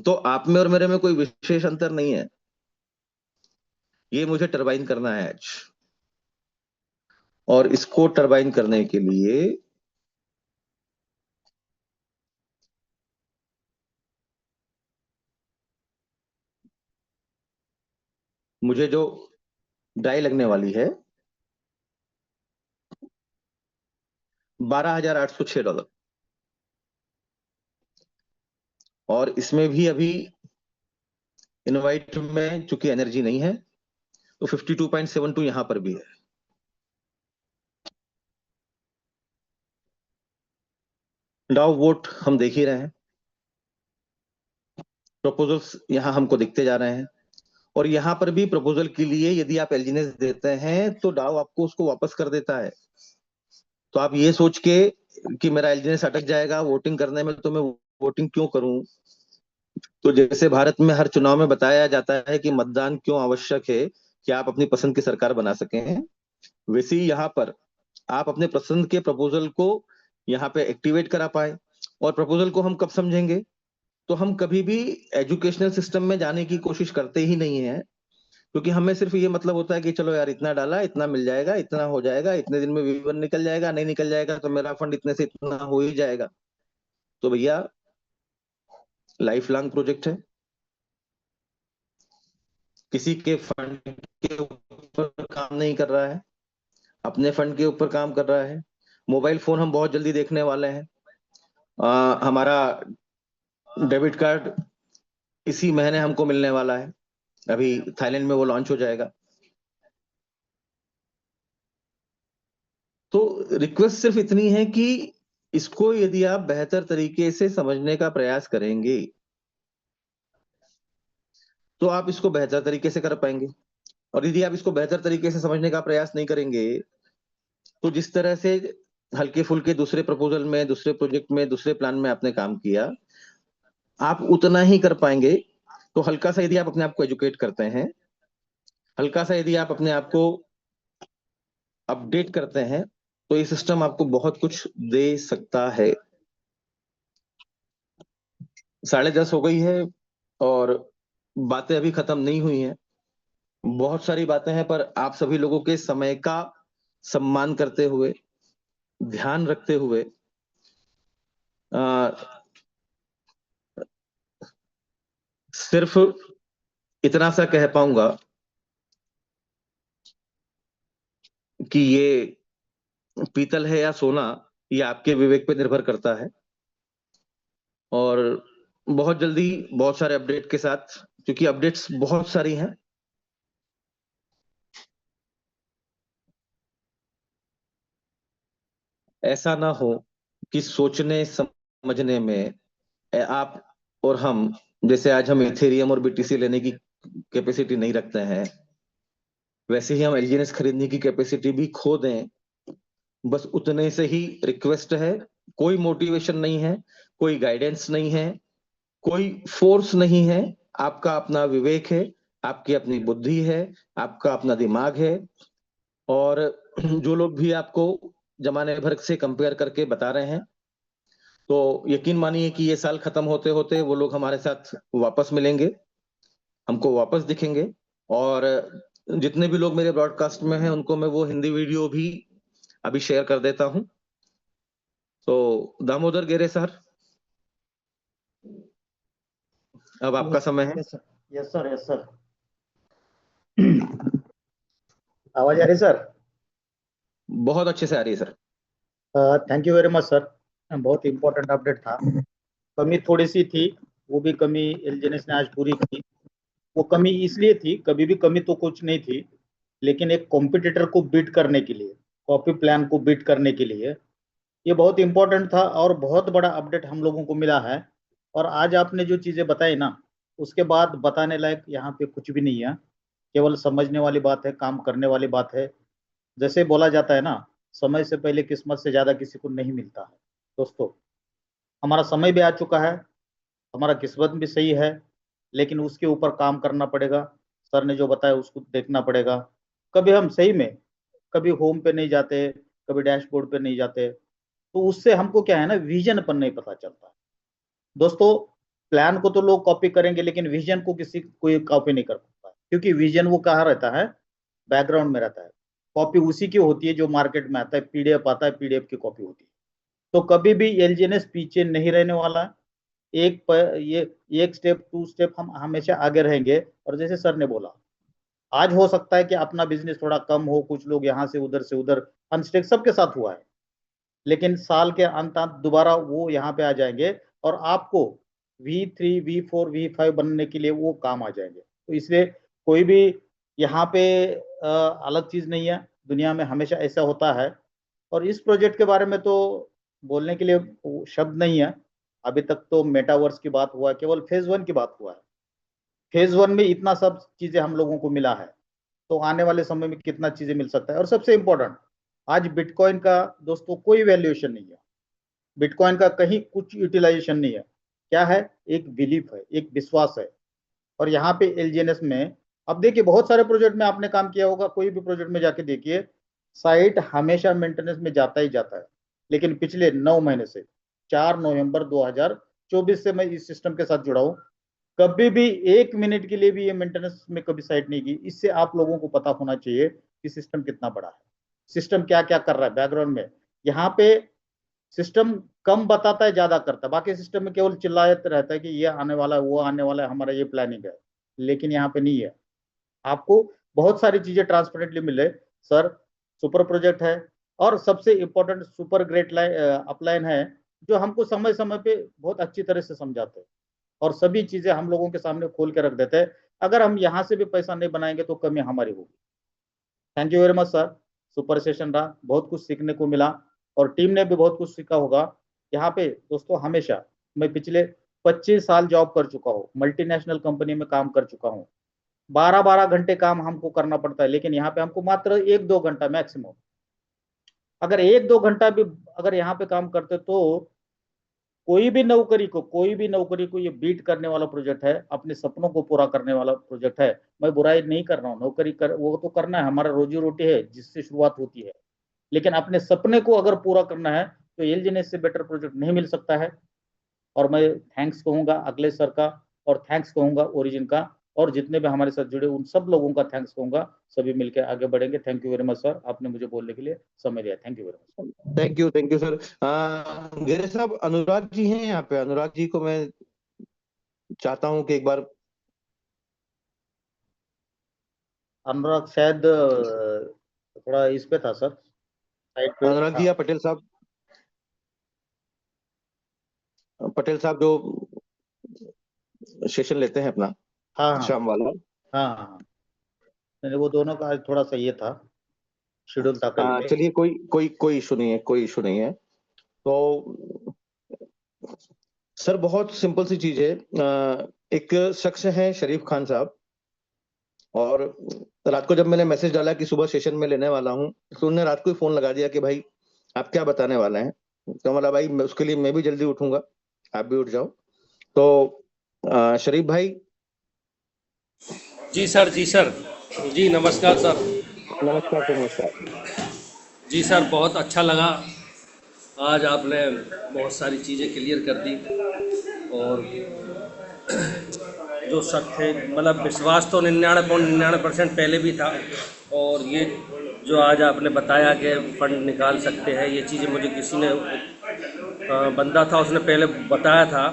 तो आप में और मेरे में कोई विशेष अंतर नहीं है। ये मुझे टरबाइन करना है आज। और इसको टरबाइन करने के लिए मुझे जो डाई लगने वाली है $12,806, और इसमें भी अभी इनवाइट में चूंकि एनर्जी नहीं है तो 52.72 यहां पर भी है। डाउ वोट हम देख ही रहे हैं, प्रपोजल्स यहां हमको दिखते जा रहे हैं, और यहां पर भी प्रपोजल के लिए यदि आप एलजीनेस देते हैं तो डाउ आपको उसको वापस कर देता है। तो आप ये सोच के कि मेरा एलजीनेस अटक जाएगा वोटिंग करने में, तो मैं वोटिंग क्यों करूं। तो जैसे भारत में हर चुनाव में बताया जाता है कि मतदान क्यों आवश्यक है कि आप अपनी पसंद की सरकार बना सकें, वैसे ही यहाँ पर आप अपने पसंद के प्रपोजल को यहाँ पे एक्टिवेट करा पाए। और प्रपोजल को हम कब समझेंगे, तो हम कभी भी एजुकेशनल सिस्टम में जाने की कोशिश करते ही नहीं है, क्योंकि हमें सिर्फ ये मतलब होता है कि चलो यार इतना डाला, इतना मिल जाएगा, इतना हो जाएगा, इतने दिन में विवरण निकल जाएगा, नहीं निकल जाएगा तो मेरा फंड इतने से इतना हो ही जाएगा। तो भैया लाइफ लॉन्ग प्रोजेक्ट है, किसी के फंड के ऊपर काम नहीं कर रहा है, अपने फंड के ऊपर काम कर रहा है। मोबाइल फोन हम बहुत जल्दी देखने वाले हैं। हमारा डेबिट कार्ड इसी महीने हमको मिलने वाला है, अभी थाईलैंड में वो लॉन्च हो जाएगा। तो रिक्वेस्ट सिर्फ इतनी है कि इसको यदि आप बेहतर तरीके से समझने का प्रयास करेंगे तो आप इसको बेहतर तरीके से कर पाएंगे, और यदि आप इसको बेहतर तरीके से समझने का प्रयास नहीं करेंगे तो जिस तरह से हल्के फुल्के दूसरे प्रपोजल में, दूसरे प्रोजेक्ट में, दूसरे प्लान में आपने काम किया, आप उतना ही कर पाएंगे। तो हल्का सा यदि आप अपने आप को एजुकेट करते हैं, हल्का सा यदि आप अपने आप को अपडेट करते हैं, तो ये सिस्टम आपको बहुत कुछ दे सकता है। 10:30 हो गई है और बातें अभी खत्म नहीं हुई हैं, बहुत सारी बातें हैं, पर आप सभी लोगों के समय का सम्मान करते हुए, ध्यान रखते हुए सिर्फ इतना सा कह पाऊंगा कि ये पीतल है या सोना, ये आपके विवेक पे निर्भर करता है। और बहुत जल्दी बहुत सारे अपडेट के साथ, क्योंकि अपडेट्स बहुत सारी हैं, ऐसा ना हो कि सोचने समझने में आप और हम, जैसे आज हम इथेरियम और बीटीसी लेने की कैपेसिटी नहीं रखते हैं, वैसे ही हम एलजीएनएस खरीदने की कैपेसिटी भी खो दें। बस उतने से ही रिक्वेस्ट है, कोई मोटिवेशन नहीं है, कोई गाइडेंस नहीं है, कोई फोर्स नहीं है, आपका अपना विवेक है, आपकी अपनी बुद्धि है, आपका अपना दिमाग है। और जो लोग भी आपको जमाने भर से कंपेयर करके बता रहे हैं, तो यकीन मानिए कि ये साल खत्म होते होते वो लोग हमारे साथ वापस मिलेंगे, हमको वापस दिखेंगे। और जितने भी लोग मेरे ब्रॉडकास्ट में हैं उनको मैं वो हिंदी वीडियो भी अभी शेयर कर देता हूं। तो दामोदर गेरे सर, अब आपका समय है। Yes sir, yes sir, yes sir. आवाज आ रही सर? बहुत अच्छे से आ रही है sir. Thank you very much sir, बहुत इंपॉर्टेंट अपडेट था। कमी थोड़ी सी थी, वो भी कमी एलजीएनएस ने आज पूरी की। वो कमी इसलिए थी, कभी भी कमी तो कुछ नहीं थी, लेकिन एक कॉम्पिटिटर को बीट करने के लिए, कॉपी प्लान को बीट करने के लिए ये बहुत इंपॉर्टेंट था, और बहुत बड़ा अपडेट हम लोगों को मिला है। और आज आपने जो चीज़ें बताई ना, उसके बाद बताने लायक यहाँ पे कुछ भी नहीं है, केवल समझने वाली बात है, काम करने वाली बात है। जैसे बोला जाता है ना, समय से पहले किस्मत से ज़्यादा किसी को नहीं मिलता है। दोस्तों, हमारा समय भी आ चुका है, हमारा किस्मत भी सही है, लेकिन उसके ऊपर काम करना पड़ेगा। सर ने जो बताया उसको देखना पड़ेगा। कभी हम सही में कभी होम पे नहीं जाते, कभी डैशबोर्ड पे नहीं जाते, तो उससे हमको क्या है ना, विजन पर नहीं पता चलता। दोस्तों, प्लान को तो लोग कॉपी करेंगे, लेकिन विजन को किसी कोई कॉपी नहीं कर पाता, क्योंकि विजन वो कहाँ रहता है, बैकग्राउंड में रहता है। कॉपी उसी की होती है जो मार्केट में आता है, पीडीएफ आता है, पीडीएफ की कॉपी होती है। तो कभी भी एलजीएनएस पीछे नहीं रहने वाला है। ये एक स्टेप 2 स्टेप हम हमेशा आगे रहेंगे। और जैसे सर ने बोला, आज हो सकता है कि अपना बिजनेस थोड़ा कम हो, कुछ लोग यहाँ से उधर अनस्टेक सबके साथ हुआ है, लेकिन साल के अंत दोबारा वो यहाँ पे आ जाएंगे और आपको V3 V4 V5 बनने के लिए वो काम आ जाएंगे। तो इसलिए कोई भी यहाँ पे अलग चीज नहीं है, दुनिया में हमेशा ऐसा होता है। और इस प्रोजेक्ट के बारे में तो बोलने के लिए शब्द नहीं है। अभी तक तो मेटावर्स की बात हुआ है, केवल फेज 1 की बात हुआ है। फेज 1 में इतना सब चीजें हम लोगों को मिला है, तो आने वाले समय में कितना चीजें मिल सकता है। और सबसे इंपॉर्टेंट, आज बिटकॉइन का दोस्तों कोई वैल्यूएशन नहीं है, बिटकॉइन का कहीं कुछ यूटिलाइजेशन नहीं है। क्या है? एक बिलीफ है, एक विश्वास है। और यहाँ पे एलजीएनएस में अब देखिए, बहुत सारे प्रोजेक्ट में आपने काम किया होगा, कोई भी प्रोजेक्ट में जाके देखिए, साइट हमेशा मेंटेनेंस में जाता ही जाता है। लेकिन पिछले 9 महीने से 4 नवंबर 2024 से मैं इस सिस्टम के साथ जुड़ा हूं, कभी भी 1 मिनट के लिए भी ये मेंटेनेंस में कभी साइट नहीं की। इससे आप लोगों को पता होना चाहिए कि सिस्टम कितना बड़ा है, सिस्टम क्या क्या कर रहा है बैकग्राउंड में। यहाँ पे सिस्टम कम बताता है, ज्यादा करता है। बाकी सिस्टम में केवल चिल्लाते रहता है कि ये आने वाला है, वो आने वाला है, हमारा ये प्लानिंग है, लेकिन यहाँ पे नहीं है। आपको बहुत सारी चीजें ट्रांसपेरेंटली मिले। सर सुपर प्रोजेक्ट है, और सबसे इंपॉर्टेंट सुपर ग्रेट अपलाइन है, जो हमको समय समय पे बहुत अच्छी तरह से समझाते हैं और सभी चीजें हम लोगों के सामने खोल के रख देते हैं। अगर हम यहाँ से भी पैसा नहीं बनाएंगे तो कमी हमारी होगी। Thank you very much sir, super session रहा, बहुत कुछ सीखने को मिला और टीम ने भी बहुत कुछ सीखा होगा। यहाँ पे दोस्तों हमेशा मैं पिछले 25 साल जॉब कर चुका हूँ, मल्टीनेशनल कंपनी में काम कर चुका हूँ। 12-12 घंटे काम हमको करना पड़ता है, लेकिन यहाँ पे हमको मात्र 1-2 घंटा मैक्सिमम। अगर 1-2 घंटा भी अगर यहाँ पे काम करते तो कोई भी नौकरी को ये बीट करने वाला प्रोजेक्ट है, अपने सपनों को पूरा करने वाला प्रोजेक्ट है। मैं बुराई नहीं कर रहा हूँ, वो तो करना है, हमारा रोजी रोटी है जिससे शुरुआत होती है। लेकिन अपने सपने को अगर पूरा करना है तो एलजीएनएस से बेटर प्रोजेक्ट नहीं मिल सकता है। और मैं थैंक्स कहूंगा अखिलेश सर का, और थैंक्स कहूंगा ओरिजिन का, और जितने भी हमारे साथ जुड़े उन सब लोगों का थैंक्स कहूंगा। सभी मिलकर आगे बढ़ेंगे। Thank you very much sir, आपने मुझे बोलने के लिए समय दिया। Thank you very much. Thank you sir. गिरे साहब, अनुराग जी हैं यहाँ पे, अनुराग जी को मैं चाहता हूँ कि एक बार। अनुराग शायद थोड़ा इस पे था सर, साइड पे। अनुराग जी या पटेल साहब जो सेशन लेते हैं अपना हाँ शाम वाला। हाँ हाँ, नहीं, वो दोनों का आज थोड़ा सा ये था, शेड्यूल था कल पे। चलिए, कोई इशू नहीं है, कोई इशू नहीं है। तो सर बहुत सिंपल सी चीज है। एक शख्स है शरीफ खान साहब, और रात को जब मैंने मैसेज डाला कि सुबह सेशन में लेने वाला हूं, तो उन्होंने रात को ही फोन लगा दिया कि भाई आप क्या बताने वाले हैं। तो बोला भाई उसके लिए मैं भी जल्दी उठूंगा, आप भी उठ जाओ। तो शरीफ भाई। जी सर जी नमस्कार सर। नमस्कार। जी सर, बहुत अच्छा लगा, आज आपने बहुत सारी चीज़ें क्लियर कर दी। और जो शक थे, मतलब विश्वास तो 99.99% पहले भी था, और ये जो आज आपने बताया कि फंड निकाल सकते हैं, ये चीज़ें मुझे किसी ने बंदा था उसने पहले बताया था,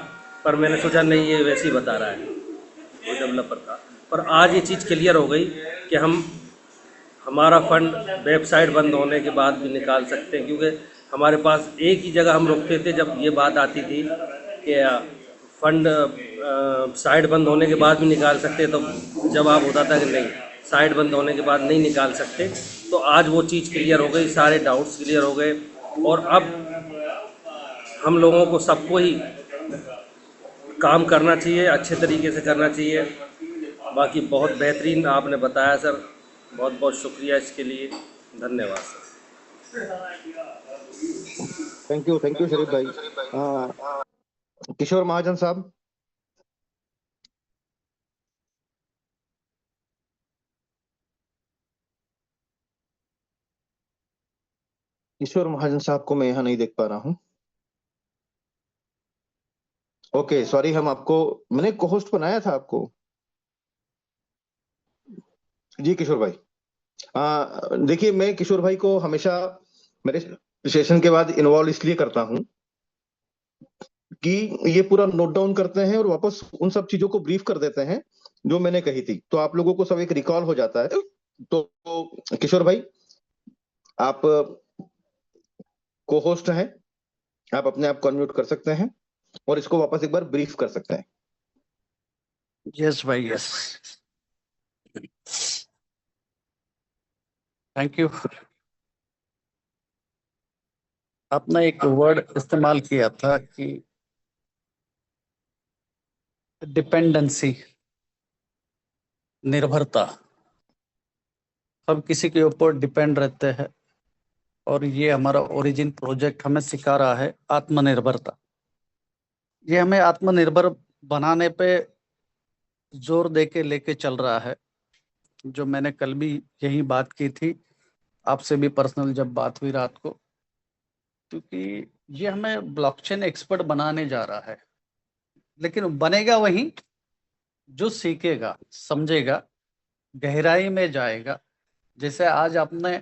पर मैंने सोचा नहीं ये वैसे ही बता रहा है, वो डेवलपर था। पर आज ये चीज़ क्लियर हो गई कि हमारा फंड वेबसाइट बंद होने के बाद भी निकाल सकते हैं, क्योंकि हमारे पास एक ही जगह हम रुकते थे जब ये बात आती थी कि फंड साइट बंद होने के बाद भी निकाल सकते, तो जवाब होता था कि नहीं, साइट बंद होने के बाद नहीं निकाल सकते। तो आज वो चीज़ क्लियर हो गई, सारे डाउट्स क्लियर हो गए, और अब हम लोगों को सबको ही काम करना चाहिए, अच्छे तरीके से करना चाहिए। बाकी बहुत बेहतरीन आपने बताया सर, बहुत बहुत शुक्रिया इसके लिए, धन्यवाद सर। थैंक यू शरीफ भाई। किशोर महाजन साहब। किशोर महाजन साहब को मैं यहाँ नहीं देख पा रहा हूँ। ओके सॉरी, मैंने को होस्ट बनाया था आपको। जी किशोर भाई। देखिए, मैं किशोर भाई को हमेशा मेरे सेशन के बाद इन्वॉल्व इसलिए करता हूं कि ये पूरा नोट डाउन करते हैं और वापस उन सब चीजों को ब्रीफ कर देते हैं जो मैंने कही थी, तो आप लोगों को सब एक रिकॉल हो जाता है। तो किशोर भाई, आप को होस्ट हैं, आप अपने आप को अनम्यूट कर सकते हैं और इसको वापस एक बार ब्रीफ कर सकते हैं। यस भाई, यस, थैंक यू। आपने एक वर्ड इस्तेमाल किया था कि डिपेंडेंसी, निर्भरता। हम किसी के ऊपर डिपेंड रहते हैं और ये हमारा ओरिजिन प्रोजेक्ट हमें सिखा रहा है आत्मनिर्भरता। ये हमें आत्मनिर्भर बनाने पे जोर दे के लेके चल रहा है, जो मैंने कल भी यही बात की थी आपसे भी पर्सनल जब बात हुई रात को, क्योंकि ये हमें ब्लॉकचेन एक्सपर्ट बनाने जा रहा है। लेकिन बनेगा वही जो सीखेगा, समझेगा, गहराई में जाएगा। जैसे आज आपने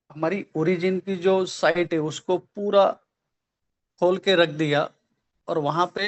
हमारी ओरिजिन की जो साइट है उसको पूरा खोल के रख दिया और वहां पे